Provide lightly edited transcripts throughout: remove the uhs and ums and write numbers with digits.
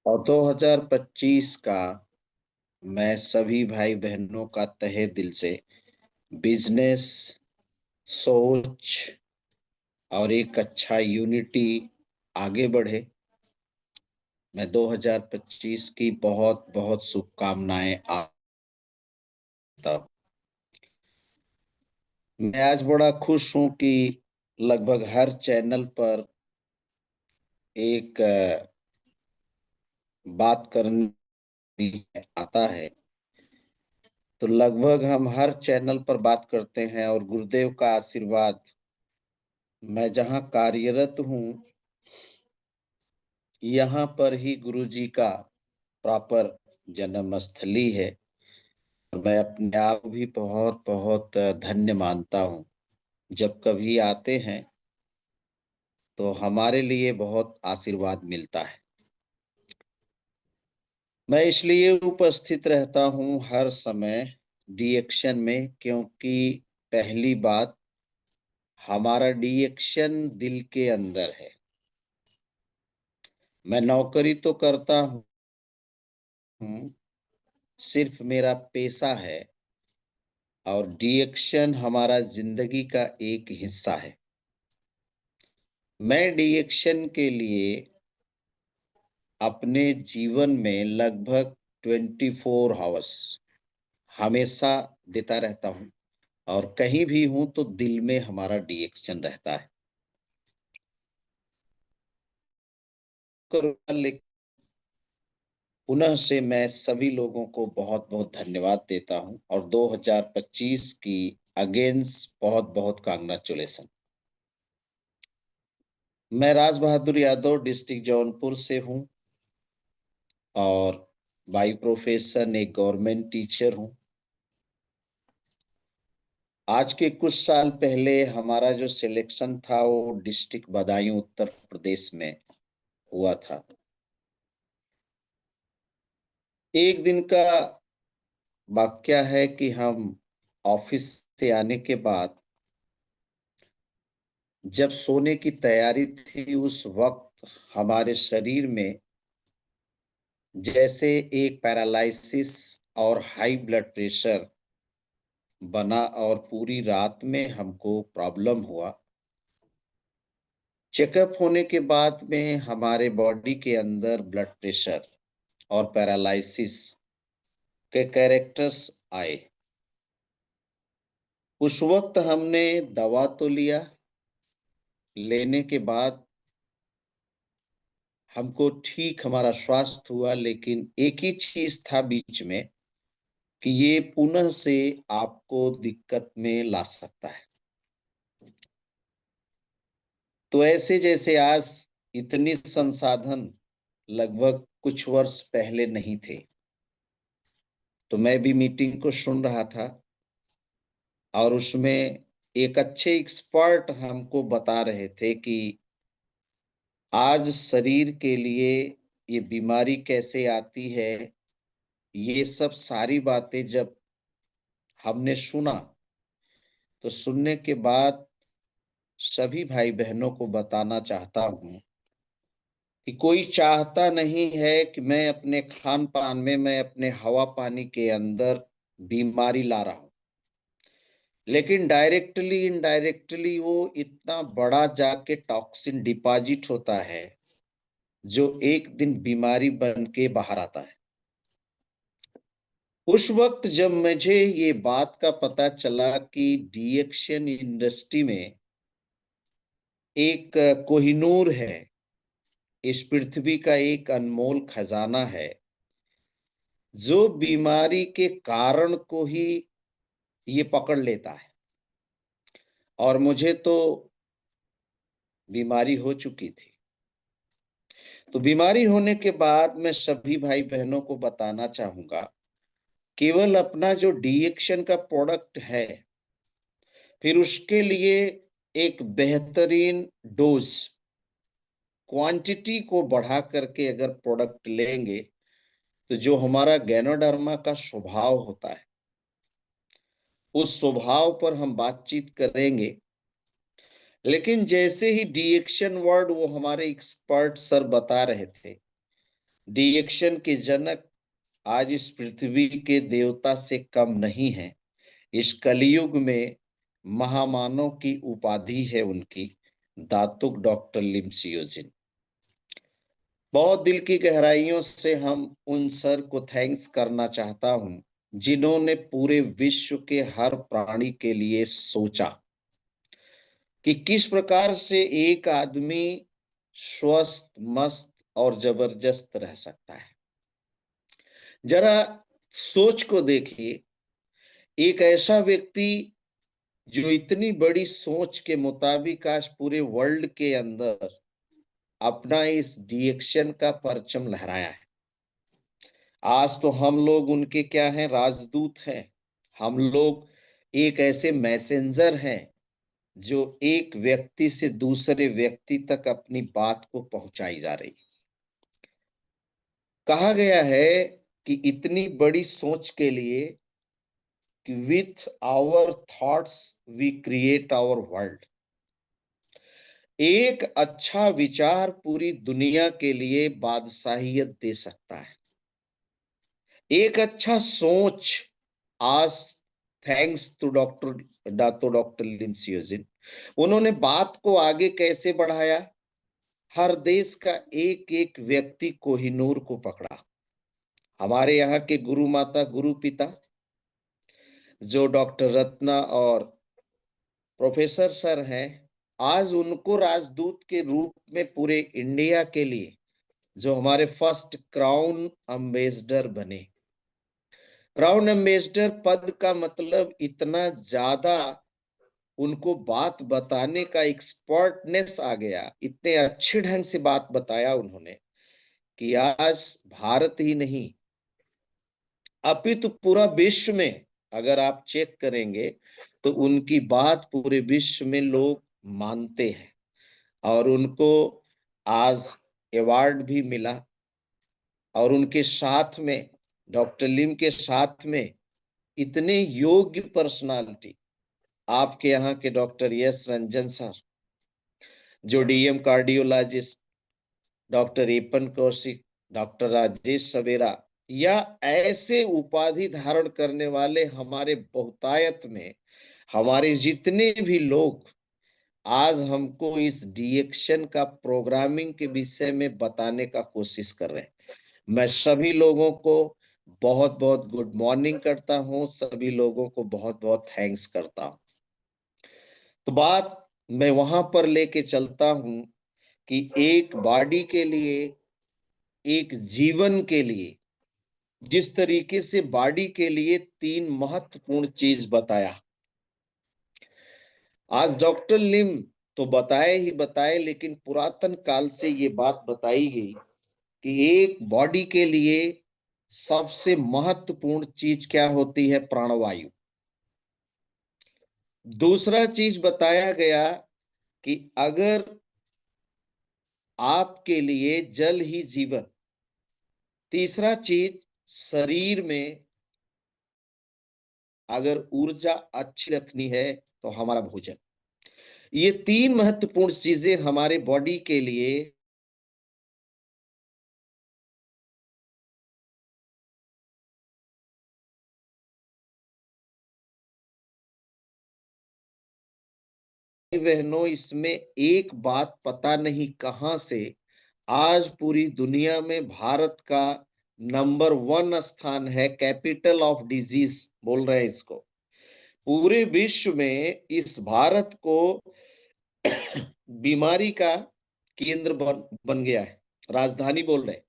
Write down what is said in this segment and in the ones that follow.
और 2025 का मैं सभी भाई बहनों का तहे दिल से बिजनेस, सोच और एक अच्छा यूनिटी आगे बढ़े। मैं 2025 की बहुत बहुत शुभकामनाएं आता हूं। मैं आज बड़ा खुश हूं कि लगभग हर चैनल पर एक बात करनी आता है। तो लगभग हम हर चैनल पर बात करते हैं और गुरुदेव का आशीर्वाद, मैं जहां कार्यरत हूं यहाँ पर ही गुरु जी का प्रॉपर जन्म स्थली है। मैं अपने आप भी बहुत बहुत धन्य मानता हूँ। जब कभी आते हैं तो हमारे लिए बहुत आशीर्वाद मिलता है। मैं इसलिए उपस्थित रहता हूँ हर समय डीएक्शन में, क्योंकि पहली बात, हमारा डीएक्शन दिल के अंदर है। मैं नौकरी तो करता हूँ, सिर्फ मेरा पेशा है और डीएक्शन हमारा जिंदगी का एक हिस्सा है। मैं डीएक्शन के लिए अपने जीवन में लगभग 24 आवर्स हमेशा देता रहता हूँ और कहीं भी हूं तो दिल में हमारा डीएक्शन रहता है। लेकिन पुनः से मैं सभी लोगों को बहुत बहुत धन्यवाद देता हूं और 2025 की अगेंस्ट बहुत बहुत कांग्रेचुलेसन। मैं राज बहादुर यादव डिस्ट्रिक्ट जौनपुर से हूं और बाई प्रोफेशन एक गवर्नमेंट टीचर हूं। आज के कुछ साल पहले हमारा जो सिलेक्शन था वो डिस्ट्रिक्ट बदायूं उत्तर प्रदेश में हुआ था। एक दिन का वाकया है कि हम ऑफिस से आने के बाद जब सोने की तैयारी थी, उस वक्त हमारे शरीर में जैसे एक पैरालिसिस और हाई ब्लड प्रेशर बना और पूरी रात में हमको प्रॉब्लम हुआ। चेकअप होने के बाद में हमारे बॉडी के अंदर ब्लड प्रेशर और पैरालिसिस के कैरेक्टर्स आए। उस वक्त हमने दवा तो लिया, लेने के बाद हमको ठीक हमारा स्वास्थ्य हुआ, लेकिन एक ही चीज था बीच में कि ये पुनः से आपको दिक्कत में ला सकता है। तो ऐसे जैसे आज इतनी संसाधन लगभग कुछ वर्ष पहले नहीं थे, तो मैं भी मीटिंग को सुन रहा था और उसमें एक अच्छे एक्सपर्ट हमको बता रहे थे कि आज शरीर के लिए ये बीमारी कैसे आती है। ये सब सारी बातें जब हमने सुना तो सुनने के बाद सभी भाई बहनों को बताना चाहता हूं कि कोई चाहता नहीं है कि मैं अपने खान पान में, मैं अपने हवा पानी के अंदर बीमारी ला रहा हूं, लेकिन डायरेक्टली इनडायरेक्टली वो इतना बड़ा जाके टॉक्सिन डिपॉजिट होता है जो एक दिन बीमारी बन के बाहर आता है। उस वक्त जब मुझे ये बात का पता चला कि डीएक्शन इंडस्ट्री में एक कोहिनूर है, इस पृथ्वी का एक अनमोल खजाना है जो बीमारी के कारण को ही ये पकड़ लेता है। और मुझे तो बीमारी हो चुकी थी। तो बीमारी होने के बाद मैं सभी भाई बहनों को बताना चाहूंगा, केवल अपना जो डीएक्शन का प्रोडक्ट है, फिर उसके लिए एक बेहतरीन डोज, क्वांटिटी को बढ़ा करके अगर प्रोडक्ट लेंगे तो जो हमारा गैनोडर्मा का स्वभाव होता है, उस स्वभाव पर हम बातचीत करेंगे। लेकिन जैसे ही डीएक्शन वर्ड वो हमारे एक्सपर्ट सर बता रहे थे, डिएक्शन के जनक आज इस पृथ्वी के देवता से कम नहीं है। इस कलयुग में महामानव की उपाधि है उनकी, दातुक डॉक्टर लिमसियोजिन। बहुत दिल की गहराइयों से हम उन सर को थैंक्स करना चाहता हूं जिन्होंने पूरे विश्व के हर प्राणी के लिए सोचा कि किस प्रकार से एक आदमी स्वस्थ, मस्त और जबरदस्त रह सकता है। जरा सोच को देखिए, एक ऐसा व्यक्ति जो इतनी बड़ी सोच के मुताबिक आज पूरे वर्ल्ड के अंदर अपना इस डिएक्शन का परचम लहराया है। आज तो हम लोग उनके क्या हैं, राजदूत हैं। हम लोग एक ऐसे मैसेंजर हैं जो एक व्यक्ति से दूसरे व्यक्ति तक अपनी बात को पहुंचाई जा रही। कहा गया है कि इतनी बड़ी सोच के लिए कि with our thoughts we create our world. एक अच्छा विचार पूरी दुनिया के लिए बादशाहियत दे सकता है। एक अच्छा सोच आज, थैंक्स टू डॉक्टर लिमसियोजिन, उन्होंने बात को आगे कैसे बढ़ाया। हर देश का एक एक व्यक्ति कोहिनूर को पकड़ा। हमारे यहाँ के गुरु माता, गुरु पिता जो डॉक्टर रत्ना और प्रोफेसर सर हैं, आज उनको राजदूत के रूप में पूरे इंडिया के लिए जो हमारे फर्स्ट क्राउन एम्बेसडर बने। क्राउन एम्बेसडर पद का मतलब इतना ज्यादा उनको बात बताने का एक्सपर्टनेस आ गया, इतने अच्छे ढंग से बात बताया उन्होंने कि आज भारत ही नहीं अपितु पूरा विश्व में अगर आप चेक करेंगे तो उनकी बात पूरे विश्व में लोग मानते हैं। और उनको आज अवार्ड भी मिला। और उनके साथ में, डॉक्टर लिम के साथ में इतने योग्य पर्सनालिटी, आपके यहाँ के डॉक्टर यस रंजन सर जो डीएम कार्डियोलॉजिस्ट, डॉक्टर एपन कौशिक, डॉक्टर राजेश सवेरा, या ऐसे उपाधि धारण करने वाले हमारे बहुतायत में हमारे जितने भी लोग आज हमको इस डिएक्शन का प्रोग्रामिंग के विषय में बताने का कोशिश कर रहे हैं। मैं सभी लोगों को बहुत बहुत गुड मॉर्निंग करता हूं, सभी लोगों को बहुत बहुत थैंक्स करता हूं। तो बात मैं वहां पर लेके चलता हूं कि एक बॉडी के लिए, एक जीवन के लिए, जिस तरीके से बॉडी के लिए तीन महत्वपूर्ण चीज बताया। आज डॉक्टर लिम तो बताए ही बताए, लेकिन पुरातन काल से ये बात बताई गई कि एक बॉडी के लिए सबसे महत्वपूर्ण चीज क्या होती है, प्राणवायु। दूसरा चीज बताया गया कि अगर आपके लिए जल ही जीवन। तीसरा चीज, शरीर में अगर ऊर्जा अच्छी रखनी है तो हमारा भोजन। ये तीन महत्वपूर्ण चीजें हमारे बॉडी के लिए बहनों, इसमें एक बात पता नहीं कहां से आज पूरी दुनिया में भारत का नंबर 1 स्थान है, कैपिटल ऑफ डिजीज बोल रहे हैं इसको। पूरे विश्व में इस भारत को बीमारी का केंद्र बन गया है, राजधानी बोल रहे हैं।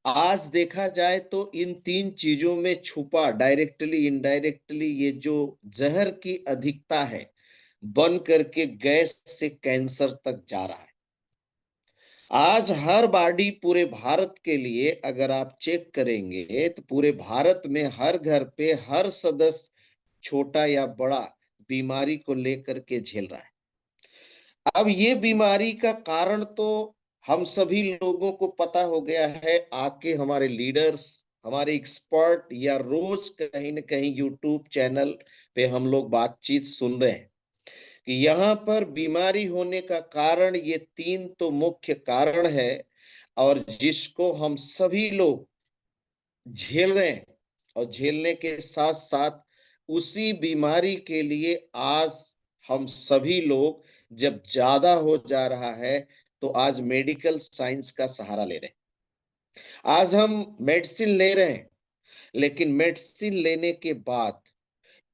आज देखा जाए तो इन तीन चीजों में छुपा डायरेक्टली इनडायरेक्टली ये जो जहर की अधिकता है, बन करके गैस से कैंसर तक जा रहा है। आज हर बॉडी पूरे भारत के लिए अगर आप चेक करेंगे तो पूरे भारत में हर घर पे हर सदस्य छोटा या बड़ा बीमारी को लेकर के झेल रहा है। अब ये बीमारी का कारण तो हम सभी लोगों को पता हो गया है। आके हमारे लीडर्स, हमारे एक्सपर्ट या रोज कहीं ना कहीं यूट्यूब चैनल पे हम लोग बातचीत सुन रहे हैं कि यहाँ पर बीमारी होने का कारण ये तीन तो मुख्य कारण है। और जिसको हम सभी लोग झेल रहे हैं, और झेलने के साथ साथ उसी बीमारी के लिए आज हम सभी लोग जब ज्यादा हो जा रहा है तो आज मेडिकल साइंस का सहारा ले रहे हैं। आज हम मेडिसिन ले रहे हैं, लेकिन मेडिसिन लेने के बाद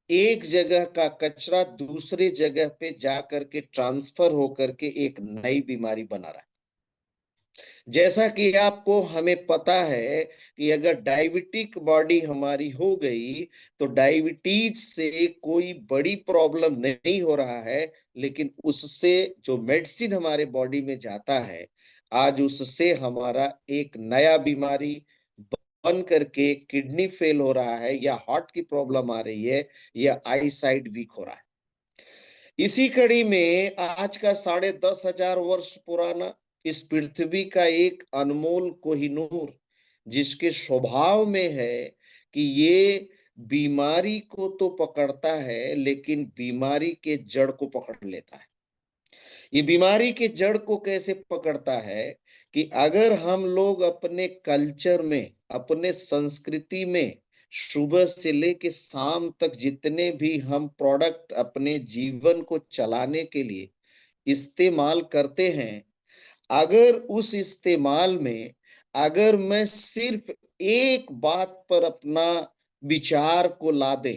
एक जगह का कचरा दूसरी जगह पे जाकर के ट्रांसफर होकर के एक नई बीमारी बना रहा है। जैसा कि आपको हमें पता है कि अगर डायबिटिक बॉडी हमारी हो गई तो डायबिटीज से कोई बड़ी प्रॉब्लम नहीं हो रहा है, लेकिन उससे जो मेडिसिन हमारे बॉडी में जाता है आज उससे हमारा एक नया बीमारी बन करके किडनी फेल हो रहा है, या हार्ट की प्रॉब्लम आ रही है, या आई साइड वीक हो रहा है। इसी कड़ी में आज का 10,500 वर्ष पुराना इस पृथ्वी का एक अनमोल कोहिनूर, जिसके स्वभाव में है कि ये बीमारी को तो पकड़ता है लेकिन बीमारी के जड़ को पकड़ लेता है। ये बीमारी के जड़ को कैसे पकड़ता है कि अगर हम लोग अपने कल्चर में, अपने संस्कृति में सुबह से लेके शाम तक जितने भी हम प्रोडक्ट अपने जीवन को चलाने के लिए इस्तेमाल करते हैं, अगर उस इस्तेमाल में अगर मैं सिर्फ एक बात पर अपना विचार को ला दे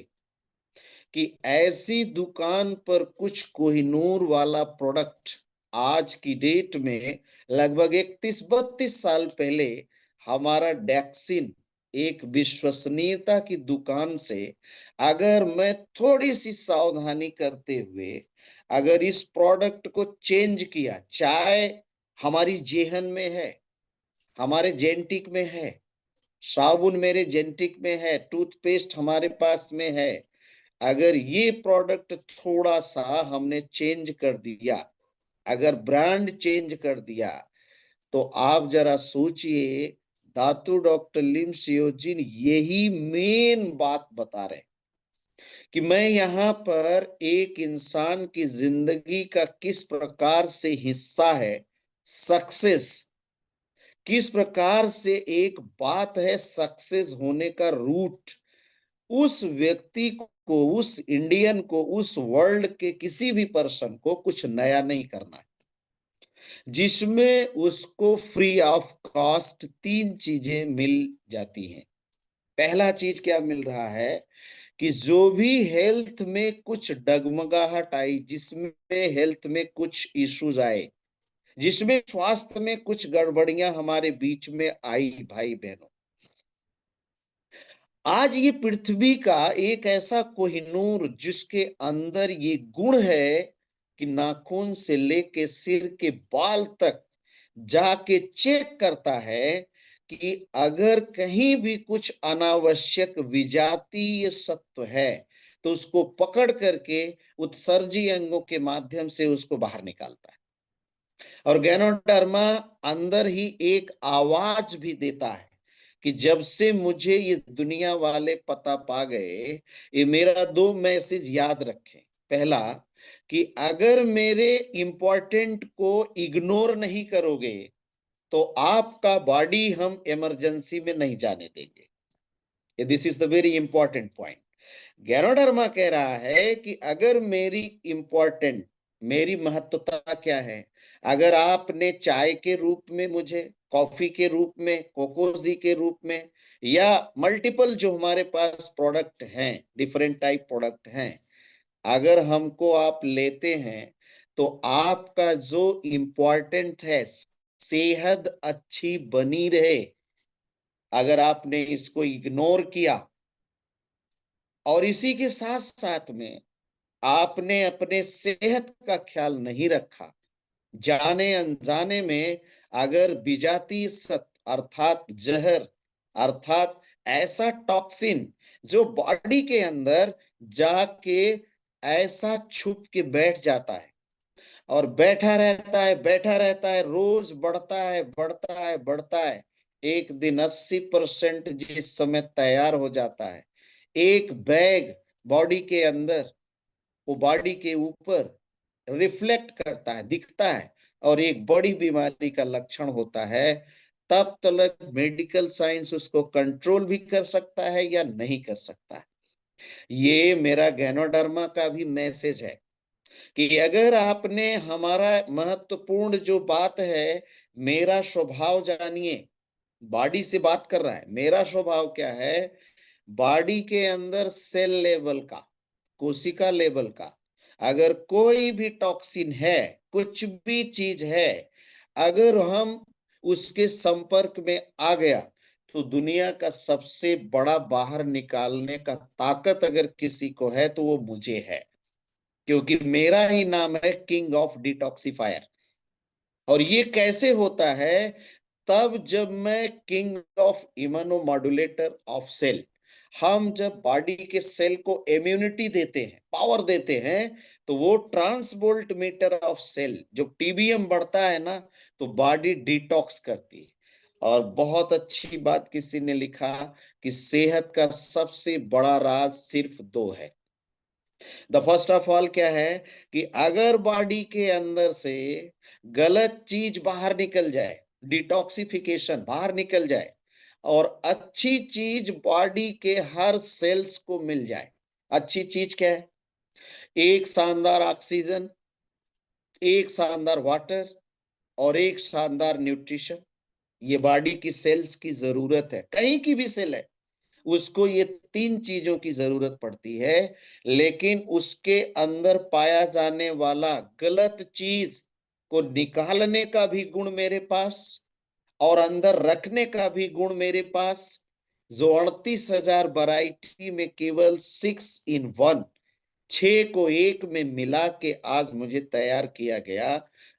कि ऐसी दुकान पर कुछ कोहिनूर वाला प्रोडक्ट आज की डेट में लगभग 31-32 साल पहले हमारा डैक्सिन एक विश्वसनीयता की दुकान से अगर मैं थोड़ी सी सावधानी करते हुए अगर इस प्रोडक्ट को चेंज किया, चाहे हमारी जेहन में है, हमारे जेनेटिक में है, साबुन मेरे जेनेटिक में है, टूथपेस्ट हमारे पास में है, अगर ये प्रोडक्ट थोड़ा सा हमने चेंज कर दिया, अगर ब्रांड चेंज कर दिया, तो आप जरा सोचिए, धातु डॉक्टर लिम सियोजिन यही मेन बात बता रहे कि मैं यहाँ पर एक इंसान की जिंदगी का किस प्रकार से हिस्सा है सक्सेस, किस प्रकार से एक बात है सक्सेस होने का रूट, उस व्यक्ति को, उस इंडियन को, उस वर्ल्ड के किसी भी पर्सन को कुछ नया नहीं करना है, जिसमें उसको फ्री ऑफ कॉस्ट 3 चीजें मिल जाती हैं। पहला चीज क्या मिल रहा है कि जो भी हेल्थ में कुछ डगमगाहट आई, जिसमें हेल्थ में कुछ इश्यूज आए, जिसमें स्वास्थ्य में कुछ गड़बड़ियां हमारे बीच में आई, भाई बहनों, आज ये पृथ्वी का एक ऐसा कोहिनूर जिसके अंदर ये गुण है कि नाखून से लेके सिर के बाल तक जाके चेक करता है कि अगर कहीं भी कुछ अनावश्यक विजातीय सत्व है तो उसको पकड़ करके उत्सर्जी अंगों के माध्यम से उसको बाहर निकालता है। और गैनोडर्मा अंदर ही एक आवाज भी देता है कि जब से मुझे ये दुनिया वाले पता पा गए, ये मेरा 2 मैसेज याद रखें। पहला कि अगर मेरे इंपॉर्टेंट को इग्नोर नहीं करोगे तो आपका बॉडी हम इमरजेंसी में नहीं जाने देंगे। This is the very important point. Ganoderma कह रहा है कि अगर मेरी इंपॉर्टेंट, मेरी महत्वता क्या है, अगर आपने चाय के रूप में मुझे, कॉफी के रूप में, कोकोजी के रूप में, या मल्टीपल जो हमारे पास प्रोडक्ट हैं, डिफरेंट टाइप प्रोडक्ट हैं, अगर हमको आप लेते हैं तो आपका जो इंपॉर्टेंट है सेहत अच्छी बनी रहे, अगर आपने इसको इग्नोर किया और इसी के साथ साथ में आपने अपने सेहत का ख्याल नहीं रखा, जाने अनजाने में अगर विजातीय सत्व अर्थात जहर, अर्थात ऐसा टॉक्सिन जो बॉडी के अंदर जाके ऐसा छुप के बैठ जाता है और बैठा रहता है, बैठा रहता है, रोज बढ़ता है, बढ़ता है, बढ़ता है, एक दिन 80% जिस समय तैयार हो जाता है, एक बैग बॉडी के अंदर, वो बॉडी के ऊपर रिफ्लेक्ट करता है, दिखता है, और एक बड़ी बीमारी का लक्षण होता है तब तक मेडिकल साइंस उसको कंट्रोल भी कर सकता है या नहीं कर सकता है। ये मेरा गैनोडर्मा का भी मैसेज है कि अगर आपने हमारा महत्वपूर्ण जो बात है, मेरा स्वभाव जानिए। बॉडी से बात कर रहा है, मेरा स्वभाव क्या है, बॉडी के अंदर सेल लेवल का, कोशिका लेवल का अगर कोई भी टॉक्सिन है, कुछ भी चीज है, अगर हम उसके संपर्क में आ गया तो दुनिया का सबसे बड़ा बाहर निकालने का ताकत अगर किसी को है तो वो मुझे है, क्योंकि मेरा ही नाम है किंग ऑफ डिटॉक्सिफायर। और ये कैसे होता है, तब जब मैं king of immunomodulator of cell, हम जब बॉडी के सेल को इम्यूनिटी देते हैं, पावर देते हैं, तो वो ट्रांसवोल्ट मीटर ऑफ सेल, जब टीबीएम बढ़ता है ना, तो बॉडी डिटॉक्स करती है। और बहुत अच्छी बात किसी ने लिखा कि सेहत का सबसे बड़ा राज सिर्फ दो है। द फर्स्ट ऑफ ऑल क्या है कि अगर बॉडी के अंदर से गलत चीज बाहर निकल जाए, डिटॉक्सिफिकेशन बाहर निकल जाए, और अच्छी चीज बॉडी के हर सेल्स को मिल जाए। अच्छी चीज क्या है? एक शानदार ऑक्सीजन, एक शानदार वाटर, और एक शानदार न्यूट्रिशन। ये बॉडी की सेल्स की जरूरत है, कहीं की भी सेल है, उसको ये तीन चीजों की जरूरत पड़ती है। लेकिन उसके अंदर पाया जाने वाला गलत चीज को निकालने का भी गुण मेरे पास, और अंदर रखने का भी गुण मेरे पास। जो 38,000 वैरायटी में केवल 6 in 1, 6 को एक में मिला के आज मुझे तैयार किया गया।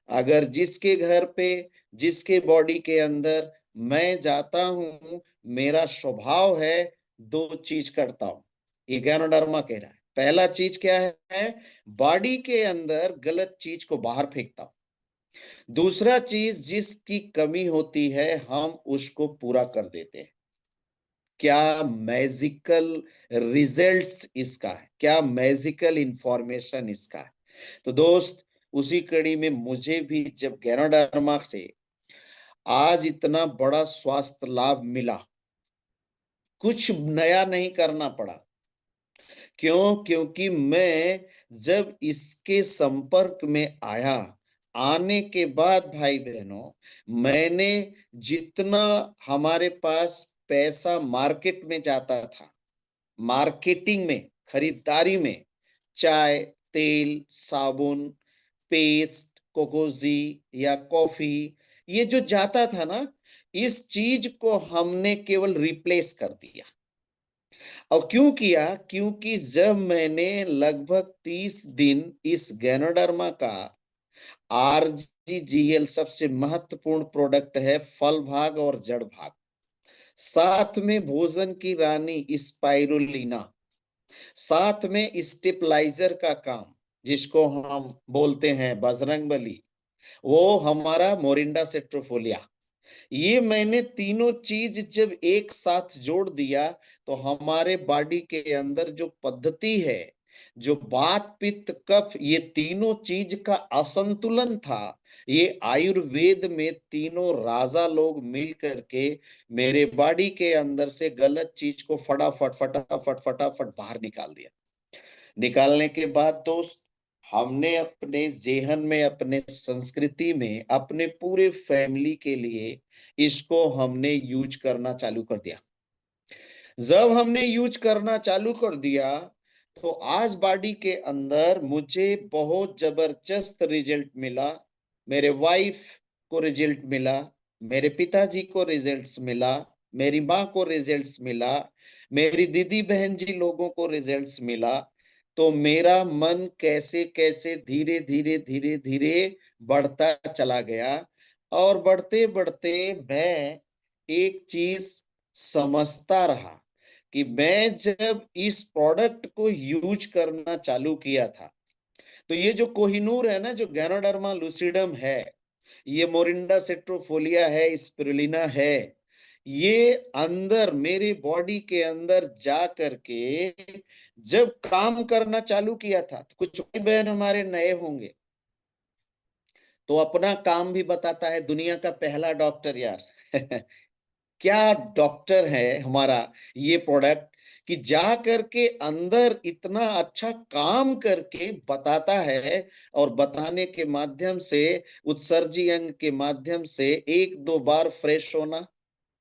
अगर जिसके घर पे, जिसके बॉडी के अंदर मैं जाता हूं, मेरा स्वभाव है दो चीज करता हूं। ये गैनोडर्मा कह रहा है। पहला चीज क्या है? बॉडी के अंदर गलत चीज को बाहर फेंकता हूं। दूसरा चीज, जिसकी कमी होती है हम उसको पूरा कर देते हैं। क्या मैजिकल रिजल्ट्स इसका है, क्या मैजिकल इंफॉर्मेशन इसका है। तो दोस्त, उसी कड़ी में मुझे भी जब गैनोडर्मा से आज इतना बड़ा स्वास्थ्य लाभ मिला, कुछ नया नहीं करना पड़ा। क्यों? क्योंकि मैं जब इसके संपर्क में आया, आने के बाद भाई बहनों, मैंने जितना हमारे पास पैसा मार्केट में जाता था, मार्केटिंग में, खरीदारी में, चाय, तेल, साबुन, पेस्ट, कोकोजी या कॉफी, ये जो जाता था ना, इस चीज को हमने केवल रिप्लेस कर दिया। और क्यों किया? क्योंकि जब मैंने लगभग 30 दिन इस गैनोडर्मा का, आरजीजीएल सबसे महत्वपूर्ण प्रोडक्ट है फल भाग और जड़ भाग, साथ में भोजन की रानी स्पाइरुलिना, साथ में स्टेबलाइजर का काम, जिसको हम बोलते हैं बजरंगबली, वो हमारा मोरिंडा सेट्रोफोलिया, ये मैंने तीनों चीज जब एक साथ जोड़ दिया, तो हमारे बॉडी के अंदर जो पद्धति है, जो वात पित्त कफ, ये तीनों चीज का असंतुलन था, ये आयुर्वेद में तीनों राजा लोग मिल करके मेरे बॉडी के अंदर से गलत चीज को फटाफट फटाफट फटाफट बाहर निकाल दिया। निकालने के बाद दोस्त, हमने अपने जेहन में, अपने संस्कृति में, अपने पूरे फैमिली के लिए इसको हमने यूज करना चालू कर दिया। जब हमने यूज करना चालू कर दिया, तो आज बॉडी के अंदर मुझे बहुत जबरदस्त रिजल्ट मिला। मेरे वाइफ को रिजल्ट मिला, मेरे पिताजी को रिजल्ट्स मिला, मेरी माँ को रिजल्ट्स मिला, मेरी दीदी बहन जी लोगों को रिजल्ट्स मिला। तो मेरा मन कैसे कैसे धीरे धीरे धीरे धीरे बढ़ता चला गया। और बढ़ते बढ़ते मैं एक चीज समझता रहा कि मैं जब इस प्रोडक्ट को यूज करना चालू किया था, तो ये जो कोहिनूर है ना, जो गैनोडर्मा लूसिडम है, ये मोरिंडा सेट्रोफोलिया है, स्पिरुलिना है, ये अंदर मेरे बॉडी के अंदर जा करके जब काम करना चालू किया था, तो कुछ भाई बहन हमारे नए होंगे, तो अपना काम भी बताता है, दुनिया का पहला डॉक्टर यार। क्या डॉक्टर है हमारा ये प्रोडक्ट, कि जा करके अंदर इतना अच्छा काम करके बताता है, और बताने के माध्यम से, उत्सर्जी अंग के माध्यम से एक दो बार फ्रेश होना,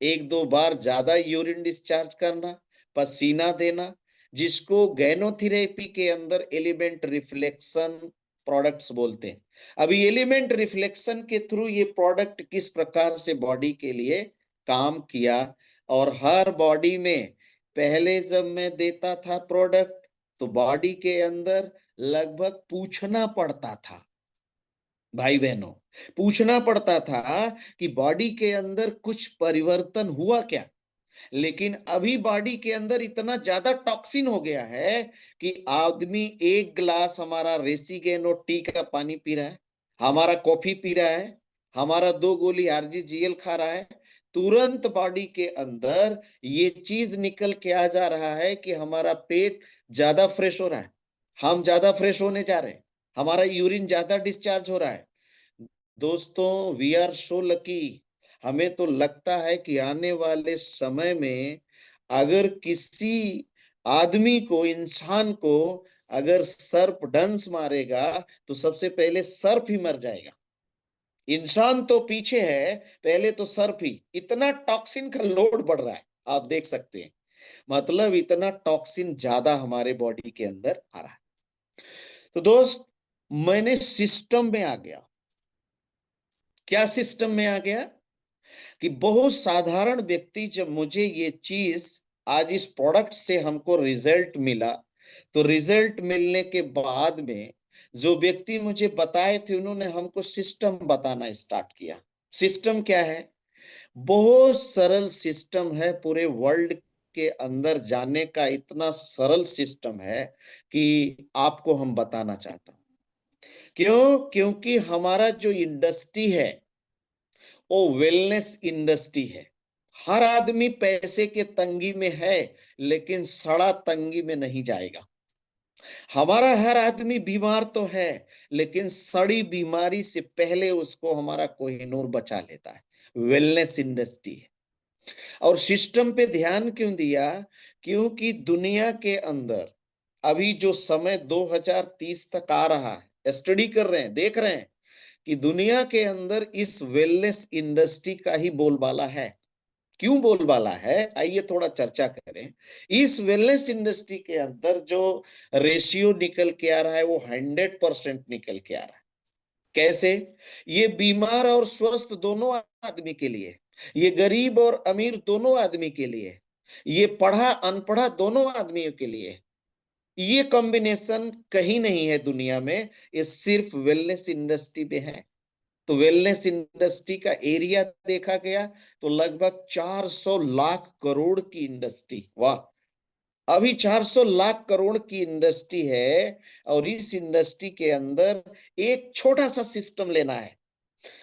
एक दो बार ज्यादा यूरिन डिस्चार्ज करना, पसीना देना, जिसको गैनोथेरेपी के अंदर एलिमेंट रिफ्लेक्शन प्रोडक्ट्स बोलते हैं। अभी एलिमेंट रिफ्लेक्शन के थ्रू ये प्रोडक्ट किस प्रकार से बॉडी के लिए काम किया, और हर बॉडी में पहले जब मैं देता था प्रोडक्ट, तो बॉडी के अंदर लगभग पूछना पड़ता था, भाई बहनों, पूछना पड़ता था कि बॉडी के अंदर कुछ परिवर्तन हुआ क्या। लेकिन अभी बॉडी के अंदर इतना ज्यादा टॉक्सिन हो गया है कि आदमी एक गिलास हमारा रेसिगेनो टी का पानी पी रहा है, हमारा कॉफी पी रहा है, हमारा 2 गोली आरजीजीएल खा रहा है, तुरंत बॉडी के अंदर ये चीज निकल के आ जा रहा है कि हमारा पेट ज्यादा फ्रेश हो रहा है, हम ज्यादा फ्रेश होने जा रहे हैं, हमारा यूरिन ज्यादा डिस्चार्ज हो रहा है। दोस्तों, वी आर सो लकी। हमें तो लगता है कि आने वाले समय में अगर किसी आदमी को, इंसान को, अगर सर्प डंस मारेगा तो सबसे पहले सर्प ही मर जाएगा। इंसान तो पीछे है, पहले तो सर्प ही। इतना टॉक्सिन का लोड बढ़ रहा है, आप देख सकते हैं। मतलब इतना टॉक्सिन ज्यादा हमारे बॉडी के अंदर आ रहा है। तो दोस्त, मैंने सिस्टम में आ गया। क्या सिस्टम में आ गया कि बहुत साधारण व्यक्ति, जब मुझे ये चीज आज इस प्रोडक्ट से हमको रिजल्ट मिला, तो रिजल्ट मिलने के बाद में जो व्यक्ति मुझे बताए थे, उन्होंने हमको सिस्टम बताना स्टार्ट किया। सिस्टम क्या है? बहुत सरल सिस्टम है। पूरे वर्ल्ड के अंदर जाने का इतना सरल सिस्टम है कि आपको हम बताना चाहता हूं। क्यों? क्योंकि हमारा जो इंडस्ट्री है वो वेलनेस इंडस्ट्री है। हर आदमी पैसे के तंगी में है, लेकिन सड़ा तंगी में नहीं जाएगा। हमारा हर आदमी बीमार तो है, लेकिन सड़ी बीमारी से पहले उसको हमारा कोहिनूर बचा लेता है। वेलनेस इंडस्ट्री है। और सिस्टम पे ध्यान क्यों दिया? क्योंकि दुनिया के अंदर अभी जो समय 2030 तक आ रहा है, स्टडी कर रहे हैं, देख रहे हैं कि दुनिया के अंदर इस वेलनेस इंडस्ट्री का ही बोलबाला है। क्यों बोलबाला है, आइए थोड़ा चर्चा करें। इस वेलनेस इंडस्ट्री के अंदर जो रेशियो निकल के आ रहा है, वो 100% निकल के आ रहा है। कैसे? ये बीमार और स्वस्थ दोनों आदमी के लिए, ये गरीब और अमीर दोनों आदमी के लिए, ये पढ़ा अनपढ़ा दोनों आदमियों के लिए, ये कॉम्बिनेशन कहीं नहीं है दुनिया में, ये सिर्फ वेलनेस इंडस्ट्री में है। तो वेलनेस इंडस्ट्री का एरिया देखा गया तो लगभग 400 लाख करोड़ की इंडस्ट्री। वाह! अभी 400 लाख करोड़ की इंडस्ट्री है, और इस इंडस्ट्री के अंदर एक छोटा सा सिस्टम लेना है।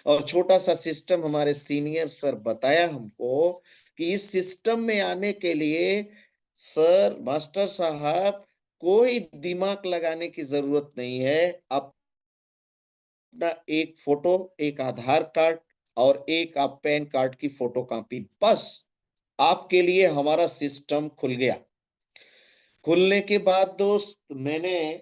और छोटा सा सिस्टम हमारे सीनियर सर बताया हमको कि इस सिस्टम में आने के लिए, सर, मास्टर साहब, कोई दिमाग लगाने की जरूरत नहीं है। अपना एक फोटो, एक आधार कार्ड और एक आप पैन कार्ड की फोटो कॉपी, बस आपके लिए हमारा सिस्टम खुल गया। खुलने के बाद दोस्त, मैंने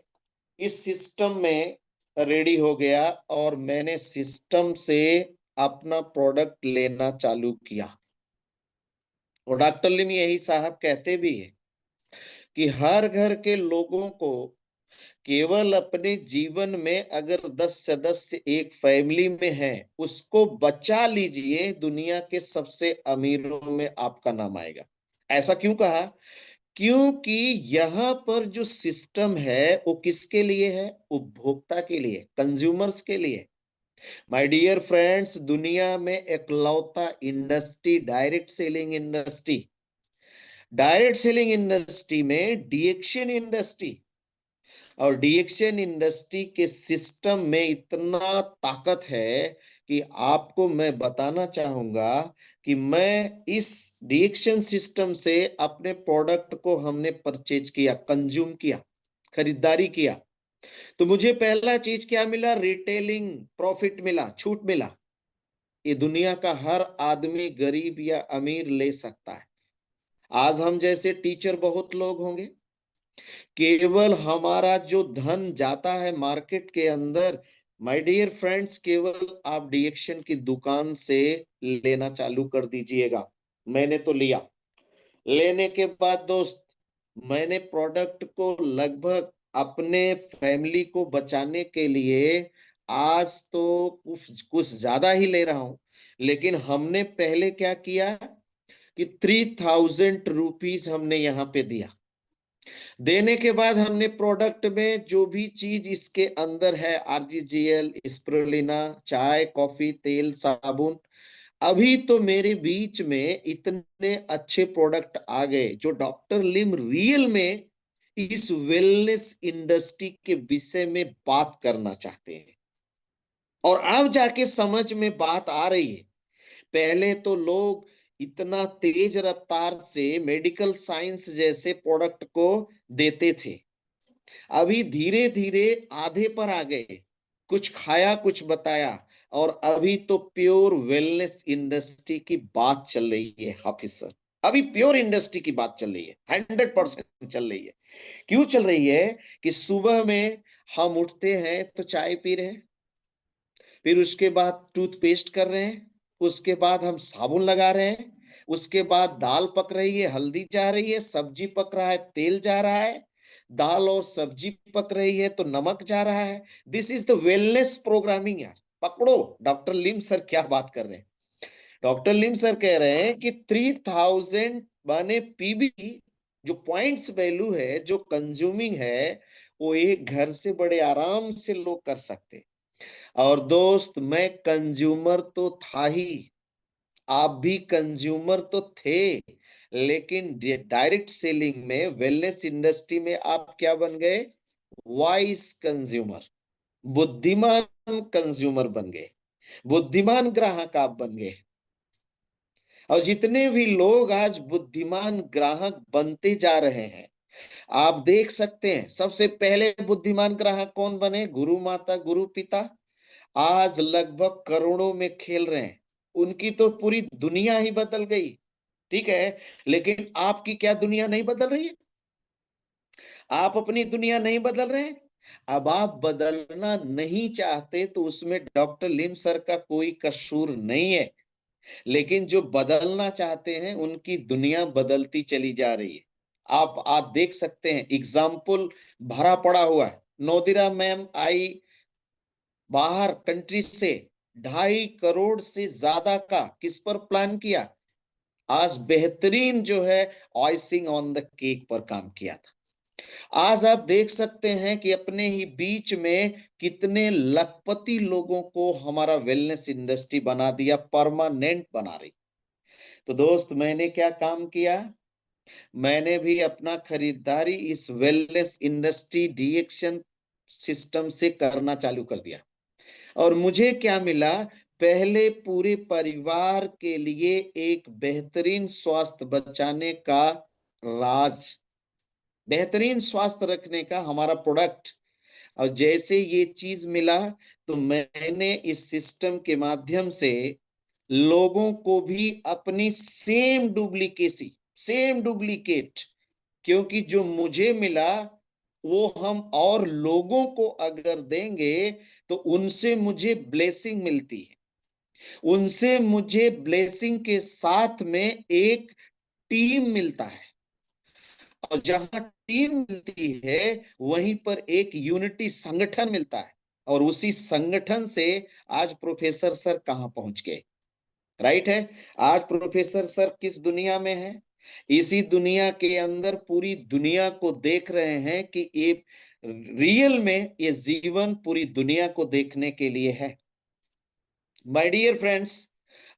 इस सिस्टम में रेडी हो गया, और मैंने सिस्टम से अपना प्रोडक्ट लेना चालू किया। और डॉक्टर लिम यही साहब कहते भी है कि हर घर के लोगों को केवल अपने जीवन में अगर 10 सदस्य एक फैमिली में है, उसको बचा लीजिए, दुनिया के सबसे अमीरों में आपका नाम आएगा। ऐसा क्यों कहा? क्योंकि यहाँ पर जो सिस्टम है वो किसके लिए है? उपभोक्ता के लिए, कंज्यूमर्स के लिए। माय डियर फ्रेंड्स, दुनिया में एकलौता industry direct selling industry, direct selling industry में डीएक्शन इंडस्ट्री, और डीएक्शन इंडस्ट्री के सिस्टम में इतना ताकत है कि आपको मैं बताना चाहूंगा कि मैं इस डीएक्शन सिस्टम से अपने प्रोडक्ट को हमने परचेज किया, कंज्यूम किया, खरीदारी किया। तो मुझे पहला चीज क्या मिला? रिटेलिंग प्रॉफिट मिला, छूट मिला। ये दुनिया का हर आदमी, गरीब या अमीर, ले सकता है। आज हम जैसे टीचर बहुत लोग होंगे, केवल हमारा जो धन जाता है मार्केट के अंदर, माय डियर फ्रेंड्स, केवल आप डीएक्शन की दुकान से लेना चालू कर दीजिएगा। मैंने तो लिया। लेने के बाद दोस्त, मैंने प्रोडक्ट को लगभग अपने फैमिली को बचाने के लिए, आज तो कुछ कुछ ज्यादा ही ले रहा हूं, लेकिन हमने पहले क्या किया कि 3000 रुपीज हमने यहाँ पे दिया। देने के बाद हमने प्रोडक्ट में जो भी चीज इसके अंदर है, आरजीजीएल, स्पिरुलिना, चाय, कॉफी, तेल, साबुन, अभी तो मेरे बीच में इतने अच्छे प्रोडक्ट आ गए जो डॉक्टर लिम रियल में इस वेलनेस इंडस्ट्री के विषय में बात करना चाहते हैं। और अब जाके समझ में बात आ रही है। पहले तो लोग इतना तेज रफ्तार से मेडिकल साइंस जैसे प्रोडक्ट को देते थे, अभी धीरे धीरे आधे पर आ गए। कुछ खाया, कुछ बताया, और अभी तो प्योर वेलनेस इंडस्ट्री की बात चल रही है हाफिज सर। अभी प्योर इंडस्ट्री की बात चल रही है, 100% चल रही है। क्यों चल रही है? कि सुबह में हम उठते हैं तो चाय पी रहे हैं, फिर उसके बाद टूथपेस्ट कर रहे हैं, उसके बाद हम साबुन लगा रहे हैं, उसके बाद दाल पक रही है, हल्दी जा रही है, सब्जी पक रहा है, तेल जा रहा है, दाल और सब्जी पक रही है तो नमक जा रहा है। This is the wellness programming यार। पकड़ो, डॉक्टर लिम सर क्या बात कर रहे हैं। डॉक्टर लिम सर कह रहे हैं कि 3000 माने पीबी, जो पॉइंट्स वैल्यू है, जो कंज्यूमिंग है, वो एक घर से बड़े आराम से लोग कर सकते। और दोस्त, मैं कंज्यूमर तो था ही, आप भी कंज्यूमर तो थे, लेकिन डायरेक्ट सेलिंग में, वेलनेस इंडस्ट्री में आप क्या बन गए? वाइस कंज्यूमर, बुद्धिमान कंज्यूमर बन गए, बुद्धिमान ग्राहक आप बन गए। और जितने भी लोग आज बुद्धिमान ग्राहक बनते जा रहे हैं, आप देख सकते हैं, सबसे पहले बुद्धिमान ग्राहक कौन बने? गुरु माता, गुरु पिता। आज लगभग करोड़ों में खेल रहे हैं, उनकी तो पूरी दुनिया ही बदल गई। ठीक है, लेकिन आपकी क्या दुनिया नहीं बदल रही है? आप अपनी दुनिया नहीं बदल रहे हैं। अब आप बदलना नहीं चाहते तो उसमें डॉक्टर लिम सर का कोई कसूर नहीं है, लेकिन जो बदलना चाहते हैं उनकी दुनिया बदलती चली जा रही है। आप देख सकते हैं, एग्जाम्पल भरा पड़ा हुआ है। नोदिरा मैम आई बाहर कंट्री से, 2.5 करोड़ से ज्यादा का किस पर प्लान किया? आज बेहतरीन जो है आइसिंग ऑन द केक पर काम किया था। आज आप देख सकते हैं कि अपने ही बीच में कितने लखपति लोगों को हमारा वेलनेस इंडस्ट्री बना दिया, परमानेंट बना रही। तो दोस्त, मैंने क्या काम किया? मैंने भी अपना खरीदारी इस वेलनेस इंडस्ट्री डीएक्शन सिस्टम से करना चालू कर दिया। और मुझे क्या मिला? पहले पूरे परिवार के लिए एक बेहतरीन स्वास्थ्य बचाने का राज, बेहतरीन स्वास्थ्य रखने का हमारा प्रोडक्ट। और जैसे ये चीज मिला, तो मैंने इस सिस्टम के माध्यम से लोगों को भी अपनी सेम डुप्लीकेट, क्योंकि जो मुझे मिला वो हम और लोगों को अगर देंगे तो उनसे मुझे ब्लेसिंग मिलती है, उनसे मुझे ब्लेसिंग के साथ में एक टीम मिलता है। और जहां टीम मिलती है वहीं पर एक यूनिटी संगठन मिलता है। और उसी संगठन से आज प्रोफेसर सर कहां पहुंच गए? राइट है। आज प्रोफेसर सर किस दुनिया में है? इसी दुनिया के अंदर पूरी दुनिया को देख रहे हैं कि ये रियल में ये जीवन पूरी दुनिया को देखने के लिए है। माय डियर फ्रेंड्स,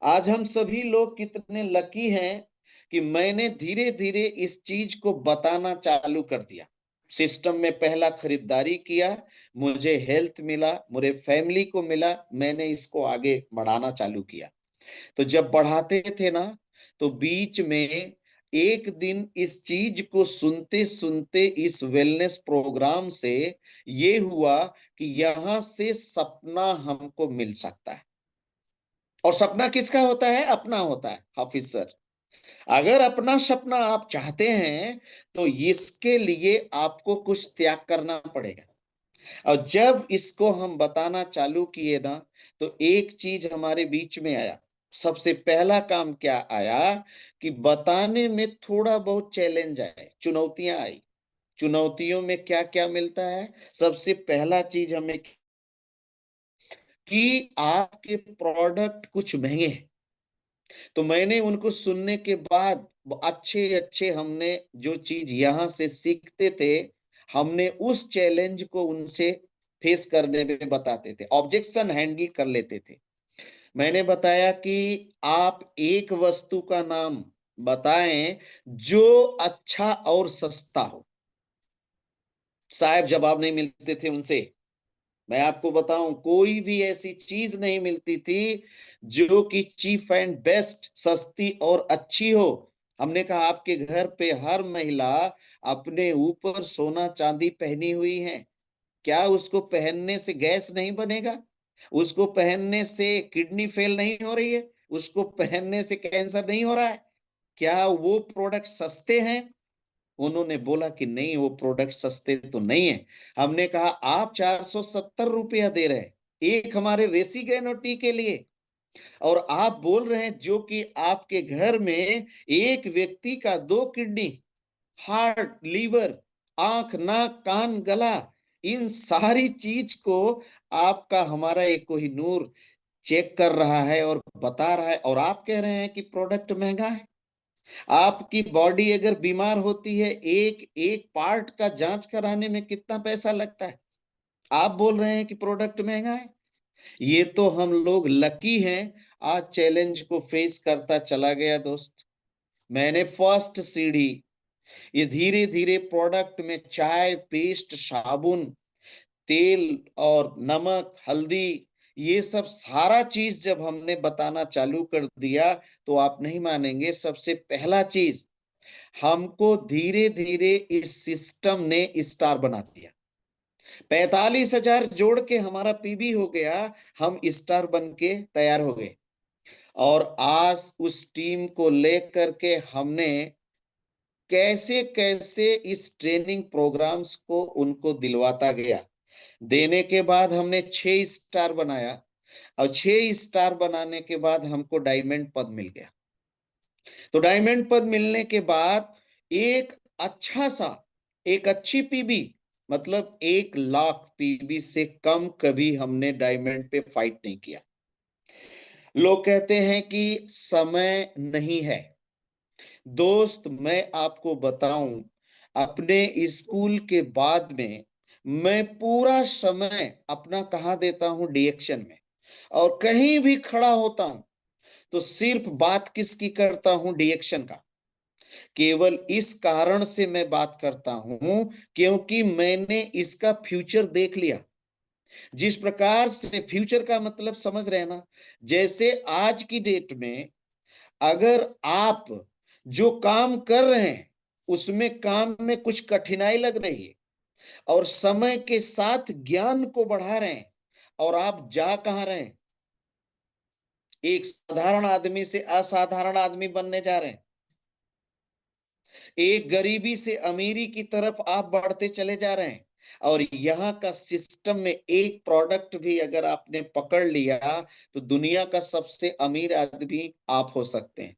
आज हम सभी लोग कितने लकी हैं कि मैंने धीरे धीरे इस चीज को बताना चालू कर दिया। सिस्टम में पहला खरीदारी किया, मुझे हेल्थ मिला, मुझे फैमिली को मिला, मैंने इसको आगे बढ़ाना चालू किया। तो जब बढ़ाते थे ना, तो बीच में एक दिन इस चीज को सुनते सुनते इस वेलनेस प्रोग्राम से ये हुआ कि यहां से सपना हमको मिल सकता है। और सपना किसका होता है? अपना होता है, हाफिज सर। अगर अपना सपना आप चाहते हैं तो इसके लिए आपको कुछ त्याग करना पड़ेगा। और जब इसको हम बताना चालू किए ना, तो एक चीज हमारे बीच में आया। सबसे पहला काम क्या आया कि बताने में थोड़ा बहुत चैलेंज आए, चुनौतियां आई। चुनौतियों में क्या क्या मिलता है? सबसे पहला चीज हमें कि आपके प्रोडक्ट कुछ महंगे हैं। तो मैंने उनको सुनने के बाद अच्छे अच्छे हमने जो चीज यहां से सीखते थे, हमने उस चैलेंज को उनसे फेस करने में बताते थे, ऑब्जेक्शन हैंडल कर लेते थे। मैंने बताया कि आप एक वस्तु का नाम बताएं जो अच्छा और सस्ता हो। साहब जवाब नहीं मिलते थे उनसे। मैं आपको बताऊं, कोई भी ऐसी चीज नहीं मिलती थी जो कि चीप एंड बेस्ट, सस्ती और अच्छी हो। हमने कहा आपके घर पे हर महिला अपने ऊपर सोना चांदी पहनी हुई है, क्या उसको पहनने से गैस नहीं बनेगा? उसको पहनने से किडनी फेल नहीं हो रही है? उसको पहनने से कैंसर नहीं हो रहा है? क्या वो प्रोडक्ट सस्ते हैं? उन्होंने बोला कि नहीं, वो प्रोडक्ट सस्ते तो नहीं है। हमने कहा आप 470 रुपया दे रहे हैं एक हमारे रेसिगेनो टी के लिए, और आप बोल रहे हैं जो कि आपके घर में एक व्यक्ति का 2 किडनी, हार्ट, लीवर, आंख, नाक, कान, गला, इन सारी चीज को आपका हमारा एक कोहिनूर चेक कर रहा है और बता रहा है, और आप कह रहे हैं कि प्रोडक्ट महंगा है। आपकी बॉडी अगर बीमार होती है, एक एक पार्ट का जांच कराने में कितना पैसा लगता है, आप बोल रहे हैं कि प्रोडक्ट महंगा है। ये तो हम लोग लकी हैं, आज चैलेंज को फेस करता चला गया दोस्त। मैंने फर्स्ट सीढ़ी, ये धीरे धीरे प्रोडक्ट में चाय, पेस्ट, साबुन, तेल और नमक, हल्दी, ये सब सारा चीज जब हमने बताना चालू कर दिया, तो आप नहीं मानेंगे, सबसे पहला चीज हमको धीरे धीरे इस सिस्टम ने स्टार बना दिया। 45,000 जोड़ के हमारा पीबी हो गया, हम स्टार बन के तैयार हो गए। और आज उस टीम को लेकर के हमने कैसे कैसे इस ट्रेनिंग प्रोग्राम्स को उनको दिलवाता गया। देने के बाद हमने 6 स्टार बनाया, और 6 स्टार बनाने के बाद हमको डायमंड पद मिल गया। तो डायमंड पद मिलने के बाद एक अच्छा सा, एक अच्छी पीबी, मतलब 1 लाख पीबी से कम कभी हमने डायमंड पे फाइट नहीं किया। लोग कहते हैं कि समय नहीं है। दोस्त मैं आपको बताऊं, अपने स्कूल के बाद में मैं पूरा समय अपना कहा देता हूं डिएक्शन में, और कहीं भी खड़ा होता हूं तो सिर्फ बात किसकी करता हूं? डिएक्शन का। केवल इस कारण से मैं बात करता हूं क्योंकि मैंने इसका फ्यूचर देख लिया। जिस प्रकार से फ्यूचर का मतलब समझ रहे हैं ना, जैसे आज की डेट में अगर आप जो काम कर रहे हैं उसमें काम में कुछ कठिनाई लग रही है, और समय के साथ ज्ञान को बढ़ा रहे हैं, और आप जा कहां रहे हैं? एक साधारण आदमी से असाधारण आदमी बनने जा रहे हैं। एक गरीबी से अमीरी की तरफ आप बढ़ते चले जा रहे हैं। और यहाँ का सिस्टम में एक प्रोडक्ट भी अगर आपने पकड़ लिया तो दुनिया का सबसे अमीर आदमी आप हो सकते हैं।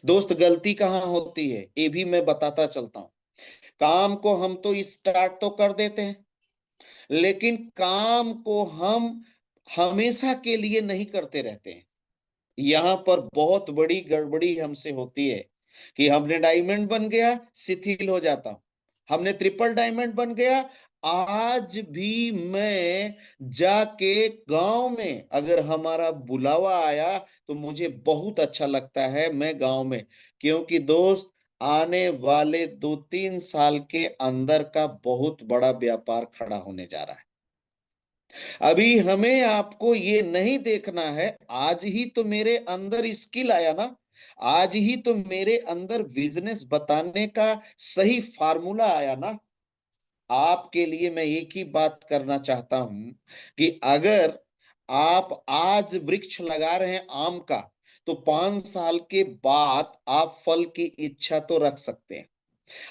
दोस्त गलती कहाँ होती है ये भी मैं बताता चलता हूँ। काम को हम तो स्टार्ट तो कर देते हैं, लेकिन काम को हम हमेशा के लिए नहीं करते रहते हैं। यहाँ पर बहुत बड़ी गड़बड़ी हमसे होती है कि हमने डायमंड बन गया, शिथिल हो जाता हूं। हमने ट्रिपल डायमंड बन गया। आज भी मैं जाके गांव में अगर हमारा बुलावा आया तो मुझे बहुत अच्छा लगता है, मैं गांव में, क्योंकि दोस्त आने वाले 2-3 साल के अंदर का बहुत बड़ा व्यापार खड़ा होने जा रहा है। अभी हमें आपको ये नहीं देखना है, आज ही तो मेरे अंदर स्किल आया ना, आज ही तो मेरे अंदर बिजनेस बताने का सही फार्मूला आया ना। आपके लिए मैं एक ही बात करना चाहता हूं कि अगर आप आज वृक्ष लगा रहे हैं आम का, तो 5 साल के बाद आप फल की इच्छा तो रख सकते हैं।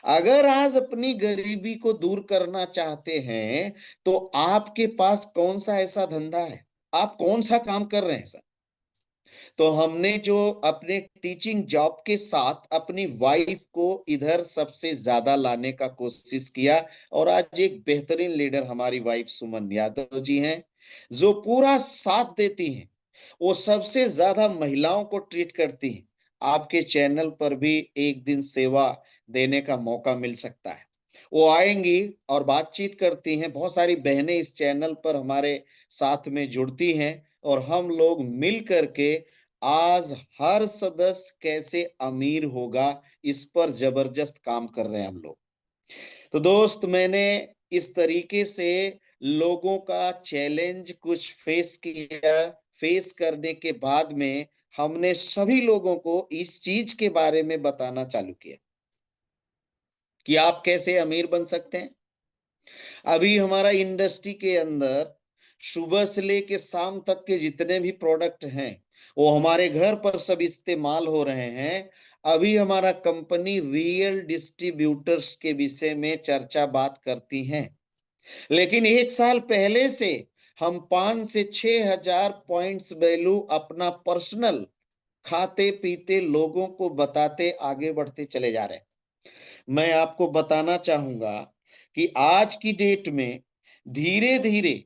अगर आज अपनी गरीबी को दूर करना चाहते हैं, तो आपके पास कौन सा ऐसा धंधा है, आप कौन सा काम कर रहे हैं सर? तो हमने जो अपने टीचिंग जॉब के साथ अपनी वाइफ को इधर सबसे ज्यादा लाने का कोशिश किया, और आज एक बेहतरीन लीडर हमारी वाइफ सुमन यादव जी हैं, जो पूरा साथ देती हैं। वो सबसे ज्यादा महिलाओं को ट्रीट करती हैं। आपके चैनल पर भी एक दिन सेवा देने का मौका मिल सकता है। वो आएंगी और बातचीत करती हैं। बहुत सारी बहनें इस चैनल पर हमारे साथ में जुड़ती हैं, और हम लोग मिल करके आज हर सदस्य कैसे अमीर होगा, इस पर जबरदस्त काम कर रहे हैं हम लोग। तो दोस्त, मैंने इस तरीके से लोगों का चैलेंज कुछ फेस किया। फेस करने के बाद में हमने सभी लोगों को इस चीज के बारे में बताना चालू किया कि आप कैसे अमीर बन सकते हैं। अभी हमारा इंडस्ट्री के अंदर सुबह से लेके शाम तक के जितने भी प्रोडक्ट हैं, वो हमारे घर पर सब इस्तेमाल हो रहे हैं। अभी हमारा कंपनी रियल डिस्ट्रीब्यूटर्स के विषय में चर्चा बात करती हैं, लेकिन 1 साल पहले से हम 5 से 6 हजार पॉइंट्स वैल्यू अपना पर्सनल खाते पीते लोगों को बताते आगे बढ़ते चले जा रहे हैं। मैं आपको बताना चाहूंगा कि आज की डेट में धीरे धीरे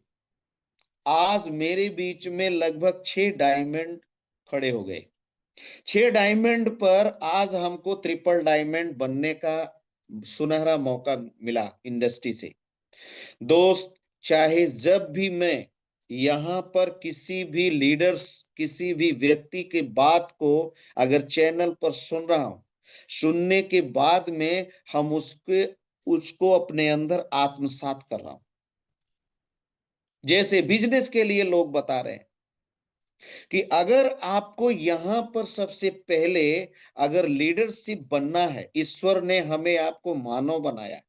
आज मेरे बीच में लगभग 6 डायमंड खड़े हो गए। 6 डायमंड पर आज हमको ट्रिपल डायमंड बनने का सुनहरा मौका मिला इंडस्ट्री से। दोस्त, चाहे जब भी मैं यहाँ पर किसी भी लीडर्स, किसी भी व्यक्ति के बात को अगर चैनल पर सुन रहा हूं, सुनने के बाद में हम उसके उसको अपने अंदर आत्मसात कर रहा हूं। जैसे बिजनेस के लिए लोग बता रहे हैं कि अगर आपको यहां पर सबसे पहले अगर लीडरशिप बनना है, ईश्वर ने हमें आपको मानव बनाया,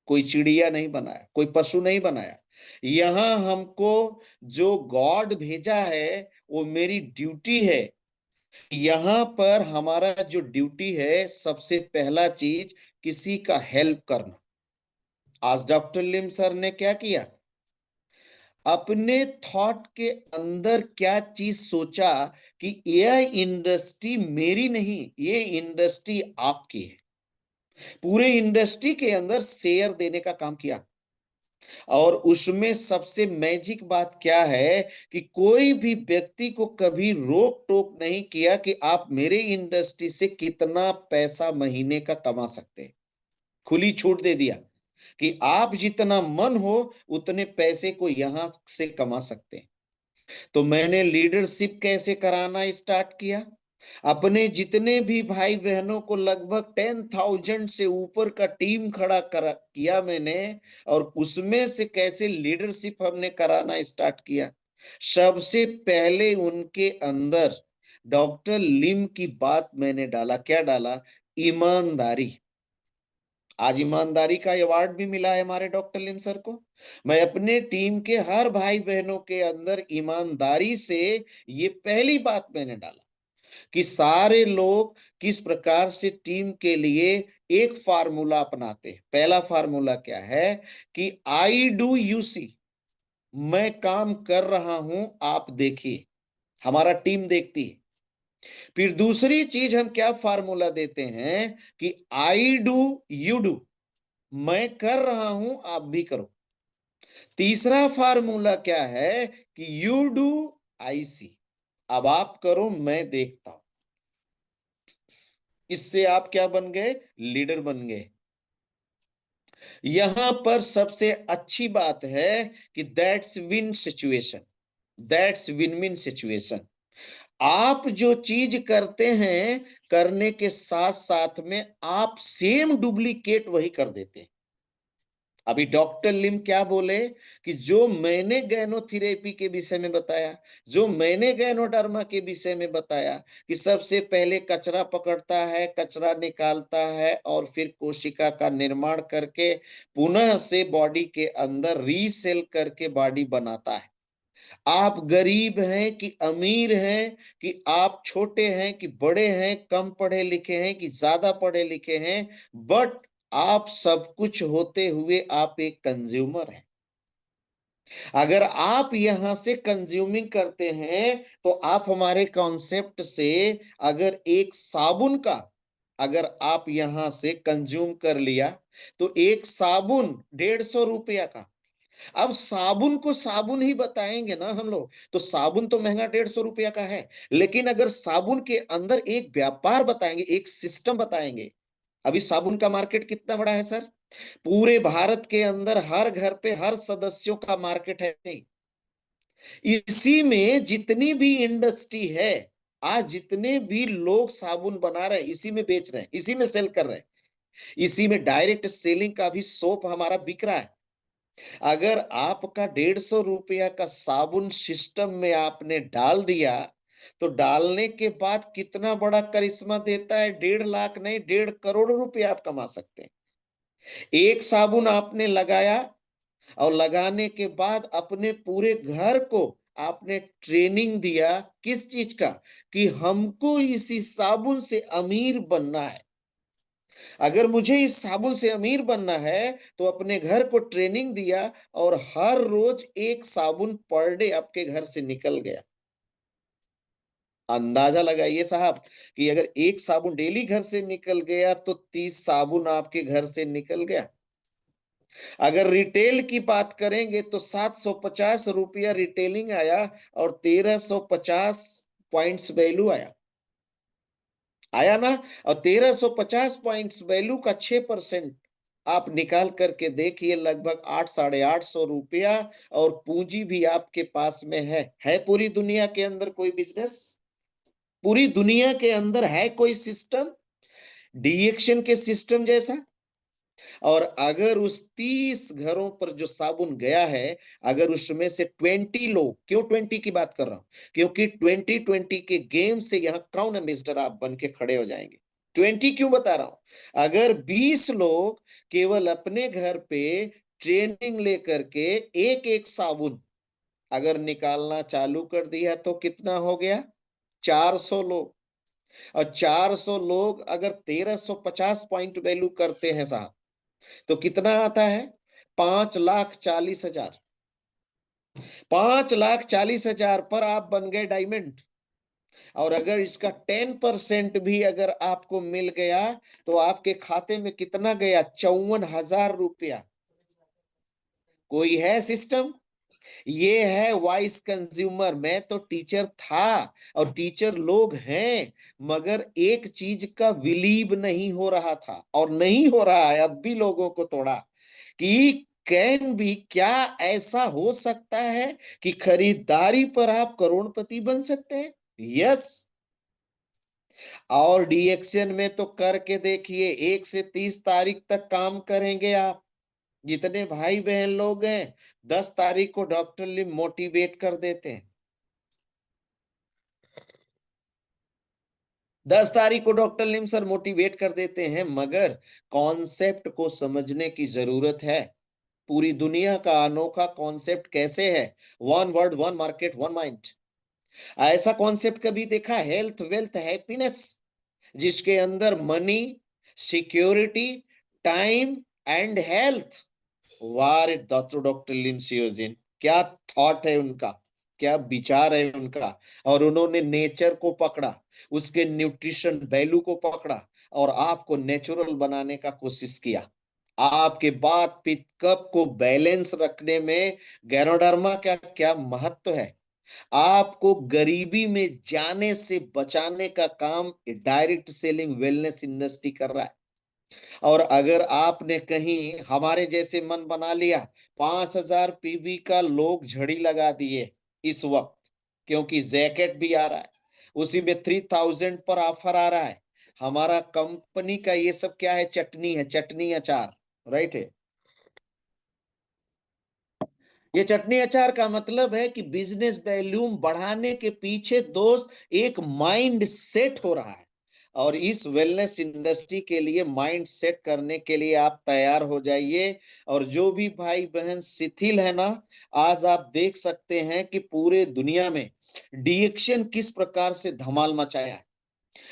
कोई चिड़िया नहीं बनाया, कोई पशु नहीं बनाया। यहां हमको जो गॉड भेजा है, वो मेरी ड्यूटी है। यहां पर हमारा जो ड्यूटी है, सबसे पहला चीज किसी का हेल्प करना। आज डॉक्टर लिम सर ने क्या किया, अपने थॉट के अंदर क्या चीज सोचा कि यह इंडस्ट्री मेरी नहीं, ये इंडस्ट्री आपकी है। पूरे इंडस्ट्री के अंदर शेयर देने का काम किया। और उसमें सबसे मैजिक बात क्या है कि कोई भी व्यक्ति को कभी रोक टोक नहीं किया कि आप मेरे इंडस्ट्री से कितना पैसा महीने का कमा सकते हैं। खुली छूट दे दिया कि आप जितना मन हो उतने पैसे को यहां से कमा सकते हैं। तो मैंने लीडरशिप कैसे कराना स्टार्ट किया। अपने जितने भी भाई बहनों को लगभग 10,000 से ऊपर का टीम खड़ा किया मैंने, और उसमें से कैसे लीडरशिप हमने कराना स्टार्ट किया। सबसे पहले उनके अंदर डॉक्टर लिम की बात मैंने डाला। क्या डाला? ईमानदारी। आज ईमानदारी का अवार्ड भी मिला है हमारे डॉक्टर लिम सर को। मैं अपने टीम के हर भाई बहनों के अंदर ईमानदारी से, ये पहली बात मैंने डाला कि सारे लोग किस प्रकार से टीम के लिए एक फार्मूला अपनाते हैं। पहला फार्मूला क्या है कि आई डू यू सी, मैं काम कर रहा हूं, आप देखिए, हमारा टीम देखती है। फिर दूसरी चीज हम क्या फार्मूला देते हैं कि आई डू यू डू, मैं कर रहा हूं, आप भी करो। तीसरा फार्मूला क्या है कि यू डू आई सी, अब आप करो, मैं देखता हूं। इससे आप क्या बन गए? लीडर बन गए। यहां पर सबसे अच्छी बात है कि that's win situation, that's win win situation. आप जो चीज करते हैं, करने के साथ साथ में आप सेम डुप्लीकेट वही कर देते हैं। अभी डॉक्टर लिम क्या बोले कि जो मैंने गैनोथेरेपी के विषय में बताया, जो मैंने गैनोडर्मा के विषय में बताया, कि सबसे पहले कचरा पकड़ता है, कचरा निकालता है और फिर कोशिका का निर्माण करके पुनः से बॉडी के अंदर रीसेल करके बॉडी बनाता है। आप गरीब हैं कि अमीर हैं, कि आप छोटे हैं कि बड़े हैं, कम पढ़े लिखे हैं कि ज्यादा पढ़े लिखे हैं, बट आप सब कुछ होते हुए आप एक कंज्यूमर हैं। अगर आप यहां से कंज्यूमिंग करते हैं तो आप हमारे कॉन्सेप्ट से, अगर एक साबुन का अगर आप यहां से कंज्यूम कर लिया तो एक साबुन 150 रुपया का। अब साबुन को साबुन ही बताएंगे ना हम लोग, तो साबुन तो महंगा 150 रुपया का है, लेकिन अगर साबुन के अंदर एक व्यापार बताएंगे, एक सिस्टम बताएंगे। अभी साबुन का मार्केट कितना बड़ा है सर? पूरे भारत के अंदर हर घर पे हर सदस्यों का मार्केट है नहीं। इसी में जितनी भी इंडस्ट्री है, आज जितने भी लोग साबुन बना रहे हैं इसी में बेच रहे हैं, इसी में सेल कर रहे हैं, इसी में डायरेक्ट सेलिंग का भी सोप हमारा बिक रहा है। अगर आपका 150 रुपया का साबुन सिस्टम में आपने डाल दिया तो डालने के बाद कितना बड़ा करिश्मा देता है, 1.5 लाख नहीं 1.5 करोड़ रुपया आप कमा सकते हैं। एक साबुन आपने लगाया और लगाने के बाद अपने पूरे घर को आपने ट्रेनिंग दिया किस चीज का, कि हमको इसी साबुन से अमीर बनना है। अगर मुझे इस साबुन से अमीर बनना है तो अपने घर को ट्रेनिंग दिया और हर रोज एक साबुन पर डे आपके घर से निकल गया। अंदाजा लगाइए साहब कि अगर एक साबुन डेली घर से निकल गया तो 30 साबुन आपके घर से निकल गया। अगर रिटेल की बात करेंगे तो 750 रुपया रिटेलिंग आया और 1350 पॉइंट्स वैल्यू आया, आया ना। और 1350 पॉइंट्स वैल्यू का 6% आप निकाल करके देखिए, लगभग 800-850 रुपया। और पूंजी भी आपके पास में है पूरी दुनिया के अंदर कोई बिजनेस, पूरी दुनिया के अंदर है कोई सिस्टम डीएक्शन के सिस्टम जैसा? और अगर उस 30 घरों पर जो साबुन गया है, अगर उसमें से 20 लोग, क्यों 20 की बात कर रहा हूं, क्योंकि 2020 के गेम से यहां क्राउन एम्बेसडर आप बन के खड़े हो जाएंगे। 20 क्यों बता रहा हूं, अगर 20 लोग केवल अपने घर पे ट्रेनिंग लेकर के एक एक साबुन अगर निकालना चालू कर दिया तो कितना हो गया, 400 लोग। और 400 लोग अगर 1350 पॉइंट वैल्यू करते हैं साहब तो कितना आता है, 5,40,000। 5,40,000 पर आप बन गए डायमंड। और अगर इसका 10% भी अगर आपको मिल गया तो आपके खाते में कितना गया, 54,000 रुपया। कोई है सिस्टम? ये है वाइस कंज्यूमर। मैं तो टीचर था और टीचर लोग हैं, मगर एक चीज का बिलीव नहीं हो रहा था और नहीं हो रहा है अब भी लोगों को थोड़ा, कि कैन भी क्या ऐसा हो सकता है कि खरीदारी पर आप करोड़पति बन सकते हैं? यस। और डीएक्शन में तो करके देखिए, 1 से 30 तारीख तक काम करेंगे आप, जितने भाई बहन लोग हैं, 10 तारीख को डॉक्टर लिम मोटिवेट कर देते हैं। 10 तारीख को डॉक्टर लिम सर मोटिवेट कर देते हैं, मगर कॉन्सेप्ट को समझने की जरूरत है। पूरी दुनिया का अनोखा कॉन्सेप्ट कैसे है, one world one market one mind. ऐसा कॉन्सेप्ट कभी देखा, हेल्थ वेल्थ हैप्पीनेस, जिसके अंदर money, security, time and health. वाह डॉक्टर लिंसियोजिन, क्या थॉट है उनका, क्या विचार है उनका। और उन्होंने नेचर को पकड़ा, उसके न्यूट्रिशन वैल्यू को पकड़ा और आपको नेचुरल बनाने का कोशिश किया। आपके बात पित्त कप को बैलेंस रखने में गैनोडर्मा का क्या महत्व है। आपको गरीबी में जाने से बचाने का काम डायरेक्ट सेलिंग वेलनेस इंडस्ट्री कर रहा है। और अगर आपने कहीं हमारे जैसे मन बना लिया, 5,000 पीबी का लोग झड़ी लगा दिए इस वक्त, क्योंकि जैकेट भी आ रहा है, उसी में 3,000 पर ऑफर आ रहा है। हमारा कंपनी का ये सब क्या है, चटनी है, चटनी अचार, राइट है। ये चटनी अचार का मतलब है कि बिजनेस वॉल्यूम बढ़ाने के पीछे दोस्त एक माइंड सेट हो रहा है। और इस वेलनेस इंडस्ट्री के लिए माइंड सेट करने के लिए आप तैयार हो जाइए। और जो भी भाई बहन शिथिल है ना, आज आप देख सकते हैं कि पूरे दुनिया में डीएक्शन किस प्रकार से धमाल मचाया है।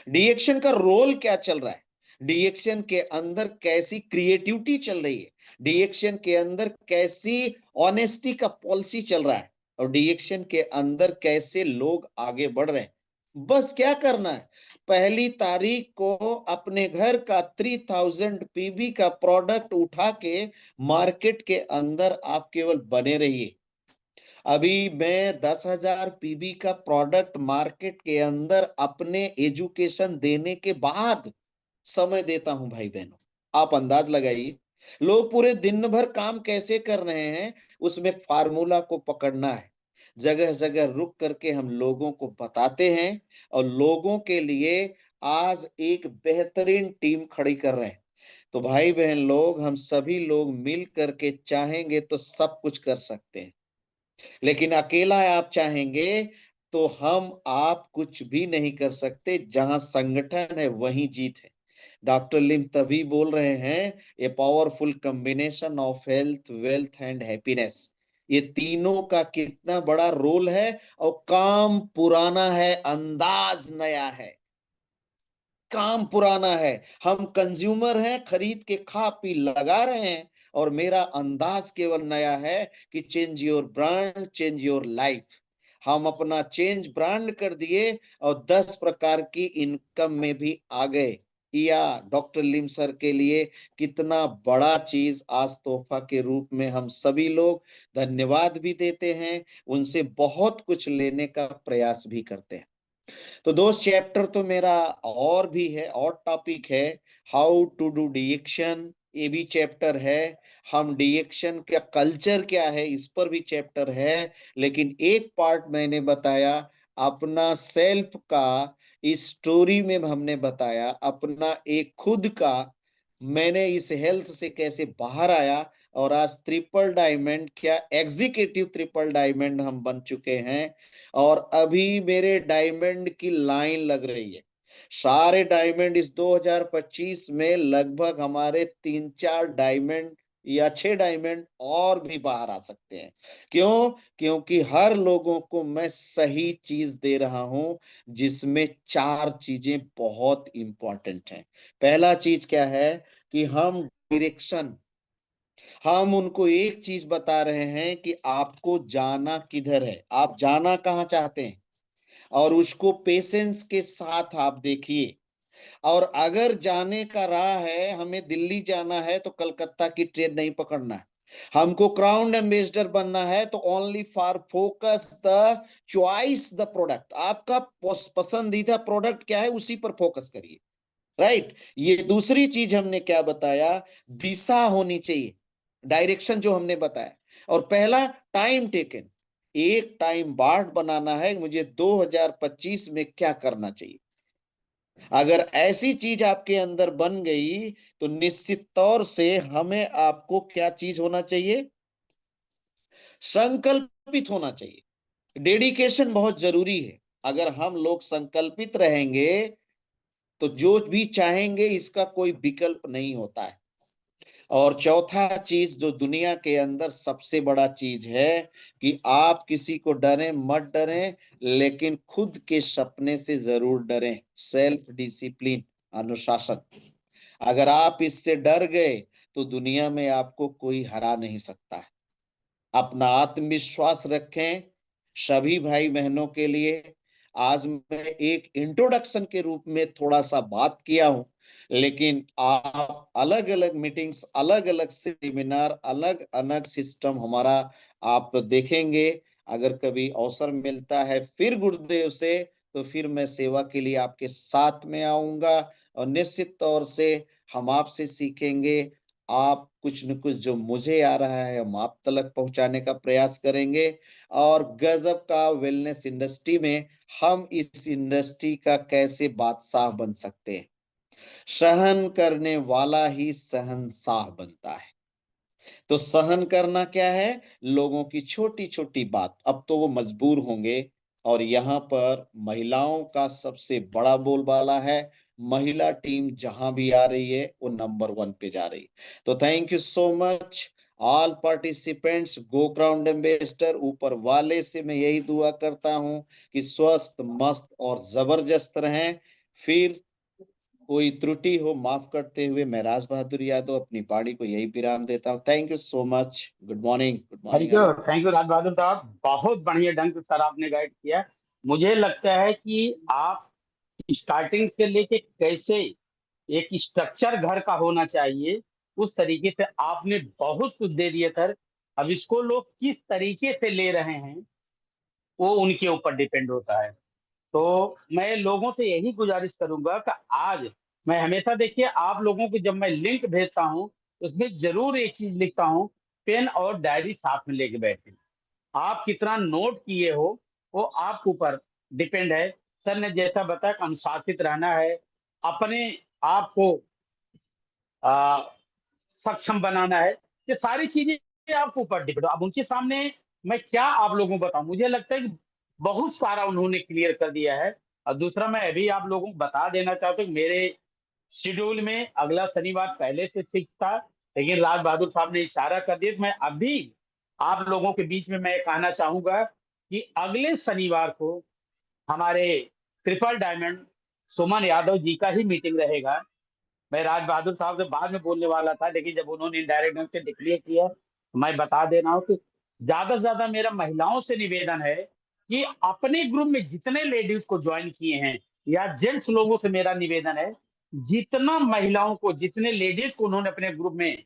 डीएक्शन का रोल क्या चल रहा है, डीएक्शन के अंदर कैसी क्रिएटिविटी चल रही है, डीएक्शन के अंदर कैसी ऑनेस्टी का पॉलिसी चल रहा है, और डीएक्शन के अंदर कैसे लोग आगे बढ़ रहे हैं। बस क्या करना है, 1 तारीख को अपने घर का 3000 पीबी का प्रोडक्ट उठा के मार्केट के अंदर आप केवल बने रहिए। अभी मैं 10,000 पीबी का प्रोडक्ट मार्केट के अंदर अपने एजुकेशन देने के बाद समय देता हूं भाई बहनों। आप अंदाज लगाइए लोग पूरे दिन भर काम कैसे कर रहे हैं, उसमें फार्मूला को पकड़ना है। जगह जगह रुक करके हम लोगों को बताते हैं, और लोगों के लिए आज एक बेहतरीन टीम खड़ी कर रहे हैं। तो भाई बहन लोग, हम सभी लोग मिल करके चाहेंगे तो सब कुछ कर सकते हैं, लेकिन अकेला आप चाहेंगे तो हम आप कुछ भी नहीं कर सकते। जहां संगठन है वहीं जीत है। डॉक्टर लिम तभी बोल रहे हैं, a powerful combination of health, wealth and happiness. ये तीनों का कितना बड़ा रोल है, और काम पुराना है, अंदाज नया है। काम पुराना है, हम कंज्यूमर हैं, खरीद के खा पी लगा रहे हैं, और मेरा अंदाज केवल नया है कि change your brand, change your life. हम अपना चेंज ब्रांड कर दिए, और 10 प्रकार की इनकम में भी आ गए। या डॉक्टर लिम सर के लिए कितना बड़ा चीज आज तोहफा के रूप में हम सभी लोग धन्यवाद भी देते हैं, उनसे बहुत कुछ लेने का प्रयास भी करते हैं। तो दोस्त, चैप्टर तो मेरा और भी है, और टॉपिक है हाउ टू डू डीएक्शन, ये भी चैप्टर है। हम डीएक्शन का कल्चर क्या है, इस पर भी चैप्टर है। लेकिन एक पार्ट मैंने बताया अपना सेल्फ का, इस स्टोरी में हमने बताया अपना एक खुद का, मैंने इस हेल्थ से कैसे बाहर आया, और आज ट्रिपल डायमंड, क्या एग्जीक्यूटिव ट्रिपल डायमंड हम बन चुके हैं। और अभी मेरे डायमंड की लाइन लग रही है। सारे डायमंड इस 2025 में लगभग हमारे 3-4 डायमंड या 6 डायमंड और भी बाहर आ सकते हैं। क्यों? क्योंकि हर लोगों को मैं सही चीज दे रहा हूं, जिसमें 4 चीजें बहुत इंपॉर्टेंट हैं। पहला चीज क्या है कि हम डायरेक्शन, हम उनको एक चीज बता रहे हैं कि आपको जाना किधर है, आप जाना कहाँ चाहते हैं, और उसको पेशेंस के साथ आप देखिए। और अगर जाने का राह है, हमें दिल्ली जाना है तो कलकत्ता की ट्रेन नहीं पकड़ना है। हमको क्राउन एम्बेसडर बनना है तो only for focus the choice the product, आपका पसंदीदा प्रोडक्ट क्या है उसी पर फोकस करिए। राइट। ये दूसरी चीज हमने क्या बताया, दिशा होनी चाहिए, डायरेक्शन जो हमने बताया। और पहला, टाइम टेकन, एक टाइम बार्ड बनाना है, मुझे 2025 में क्या करना चाहिए। अगर ऐसी चीज आपके अंदर बन गई तो निश्चित तौर से हमें आपको क्या चीज होना चाहिए, संकल्पित होना चाहिए। डेडिकेशन बहुत जरूरी है। अगर हम लोग संकल्पित रहेंगे तो जो भी चाहेंगे इसका कोई विकल्प नहीं होता है। और चौथा चीज जो दुनिया के अंदर सबसे बड़ा चीज है कि आप किसी को डरें मत डरें, लेकिन खुद के सपने से जरूर डरें। सेल्फ डिसिप्लिन, अनुशासन, अगर आप इससे डर गए तो दुनिया में आपको कोई हरा नहीं सकता है। अपना आत्मविश्वास रखें। सभी भाई बहनों के लिए आज मैं एक इंट्रोडक्शन के रूप में थोड़ा सा बात किया हूं, लेकिन आप अलग अलग मीटिंग्स, अलग अलग सेमिनार, अलग अलग सिस्टम हमारा आप देखेंगे। अगर कभी अवसर मिलता है फिर गुरुदेव से, तो फिर मैं सेवा के लिए आपके साथ में आऊंगा, और निश्चित तौर से हम आपसे सीखेंगे। आप कुछ न कुछ जो मुझे आ रहा है हम आप तक पहुंचाने का प्रयास करेंगे। और गजब का वेलनेस इंडस्ट्री में हम इस इंडस्ट्री का कैसे बादशाह बन सकते हैं। सहन करने वाला ही शहंशाह बनता है। तो सहन करना क्या है? लोगों की छोटी छोटी बात। अब तो वो मजबूर होंगे। और यहाँ पर महिलाओं का सबसे बड़ा बोलबाला है। महिला टीम जहां भी आ रही है वो नंबर 1 पे जा रही है। तो thank you so much all participants, go ground ambassador. ऊपर वाले से मैं यही दुआ करता हूं कि स्वस्थ मस्त और जबरदस्त रहें। फिर कोई त्रुटि हो माफ करते हुए मैं राज बहादुर यादव अपनी पार्टी को यही विराम देता हूँ। Thank you so much. Good morning Ali. Thank you Raj Bahadur साहब, बहुत बढ़िया ढंग से सर आपने गाइड किया। मुझे लगता है कि आप स्टार्टिंग से लेके कैसे एक स्ट्रक्चर घर का होना चाहिए उस तरीके से आपने बहुत कुछ दे दिया सर। अब इसको लोग किस तरीके से ले रहे हैं वो उनके ऊपर डिपेंड होता है। तो मैं लोगों से यही गुजारिश करूंगा कि आज मैं हमेशा, देखिए, आप लोगों को जब मैं लिंक भेजता हूं उसमें जरूर एक चीज लिखता हूं, पेन और डायरी साथ में लेके बैठे। आप कितना नोट किए हो वो आपके ऊपर डिपेंड है। सर ने जैसा बताया कि अनुशासित रहना है, अपने आप को आ, सक्षम बनाना है, ये सारी चीजें आपके ऊपर डिपेंड। अब उनके सामने मैं क्या आप लोगों को बताऊं, मुझे लगता है कि बहुत सारा उन्होंने क्लियर कर दिया है। और दूसरा मैं अभी आप लोगों को बता देना चाहता हूँ कि मेरे शेड्यूल में अगला शनिवार पहले से फिक्स था, लेकिन राज बहादुर साहब ने इशारा कर दिया। तो मैं अभी आप लोगों के बीच में मैं कहना चाहूंगा कि अगले शनिवार को हमारे ट्रिपल डायमंड सुमन यादव जी का ही मीटिंग रहेगा। मैं राज बहादुर साहब से बाद में बोलने वाला था, लेकिन जब उन्होंने इनडायरेक्ट ढंग से डिक्लेयर किया तो मैं बता दे रहा हूँ कि ज्यादा से ज्यादा मेरा महिलाओं से निवेदन है कि अपने ग्रुप में जितने लेडीज को ज्वाइन किए हैं, या जेंट्स लोगों से मेरा निवेदन है, जितना महिलाओं को, जितने लेडीज को उन्होंने अपने ग्रुप में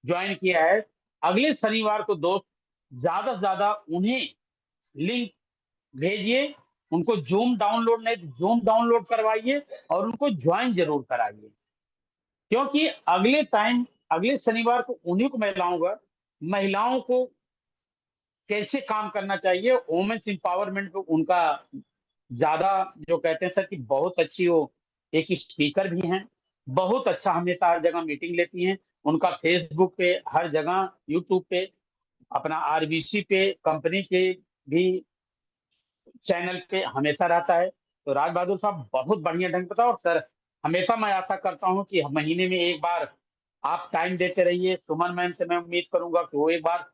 ज्वाइन किया है, अगले शनिवार को दोस्त ज्यादा से ज्यादा उन्हें लिंक भेजिए। उनको जूम डाउनलोड नहीं, जूम डाउनलोड करवाइए और उनको ज्वाइन जरूर कराइए। क्योंकि अगले शनिवार को उन्हीं को मैं लाऊंगा, महिलाओं को कैसे काम करना चाहिए, वुमेन्स एम्पावरमेंट पे उनका ज्यादा, जो कहते हैं सर कि बहुत अच्छी वो एक स्पीकर भी हैं, बहुत अच्छा हमेशा हर जगह मीटिंग लेती हैं। उनका फेसबुक पे, हर जगह यूट्यूब पे, अपना आरबीसी पे, कंपनी के भी चैनल पे हमेशा रहता है। तो राज बहादुर साहब बहुत बढ़िया ढंग बताओ। और सर, हमेशा मैं आशा करता हूँ कि महीने में एक बार आप टाइम देते रहिए। सुमन मैम से मैं उम्मीद करूंगा कि वो एक बार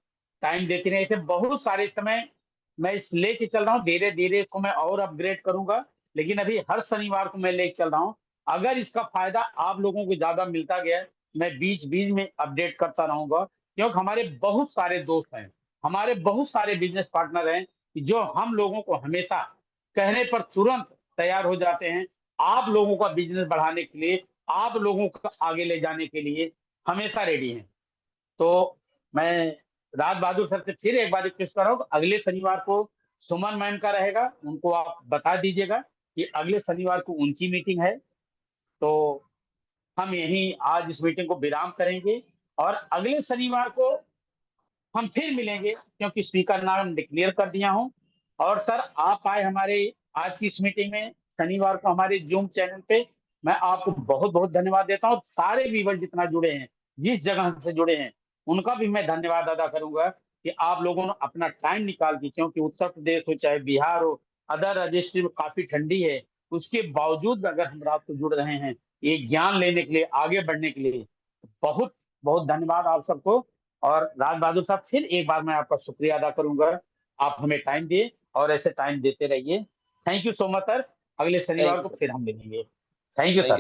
टाइम देती रहे। ऐसे बहुत सारे समय मैं इस लेके चल रहा हूँ, धीरे धीरे इसको मैं और अपग्रेड करूंगा, लेकिन अभी हर शनिवार को मैं लेके चल रहा हूँ। अगर इसका फायदा आप लोगों को ज्यादा मिलता गया, मैं बीच बीच में अपडेट करता रहूंगा। क्योंकि हमारे बहुत सारे दोस्त हैं, हमारे बहुत सारे बिजनेस पार्टनर हैं जो हम लोगों को हमेशा कहने पर तुरंत तैयार हो जाते हैं, आप लोगों का बिजनेस बढ़ाने के लिए, आप लोगों को आगे ले जाने के लिए हमेशा रेडी हैं। तो मैं राज बहादुर सर से फिर एक बार रिक्वेस्ट कर रहा हूँ, अगले शनिवार को सुमन मैम का रहेगा, उनको आप बता दीजिएगा कि अगले शनिवार को उनकी मीटिंग है। तो हम यहीं आज इस मीटिंग को विराम करेंगे और अगले शनिवार को हम फिर मिलेंगे, क्योंकि स्पीकर नाम डिक्लेयर कर दिया हूं। और सर, आप आए हमारे आज की इस मीटिंग में शनिवार को हमारे जूम चैनल पे, मैं आपको बहुत बहुत धन्यवाद देता हूँ। सारे व्यूवर जितना जुड़े हैं, जिस जगह से जुड़े हैं, उनका भी मैं धन्यवाद अदा करूंगा कि आप लोगों ने अपना टाइम निकाल के, क्योंकि उत्तर प्रदेश हो चाहे बिहार हो, अदर रजिस्ट्री में काफी ठंडी है, उसके बावजूद अगर हम रात को जुड़ रहे हैं ये ज्ञान लेने के लिए, आगे बढ़ने के लिए, बहुत बहुत धन्यवाद आप सबको। और राज बहादुर साहब, फिर एक बार मैं आपका शुक्रिया अदा करूंगा, आप हमें टाइम दिए और ऐसे टाइम देते रहिए। Thank you so much sir. अगले थैंक शनिवार को यू। फिर हम मिलेंगे। Thank you thank sir. You.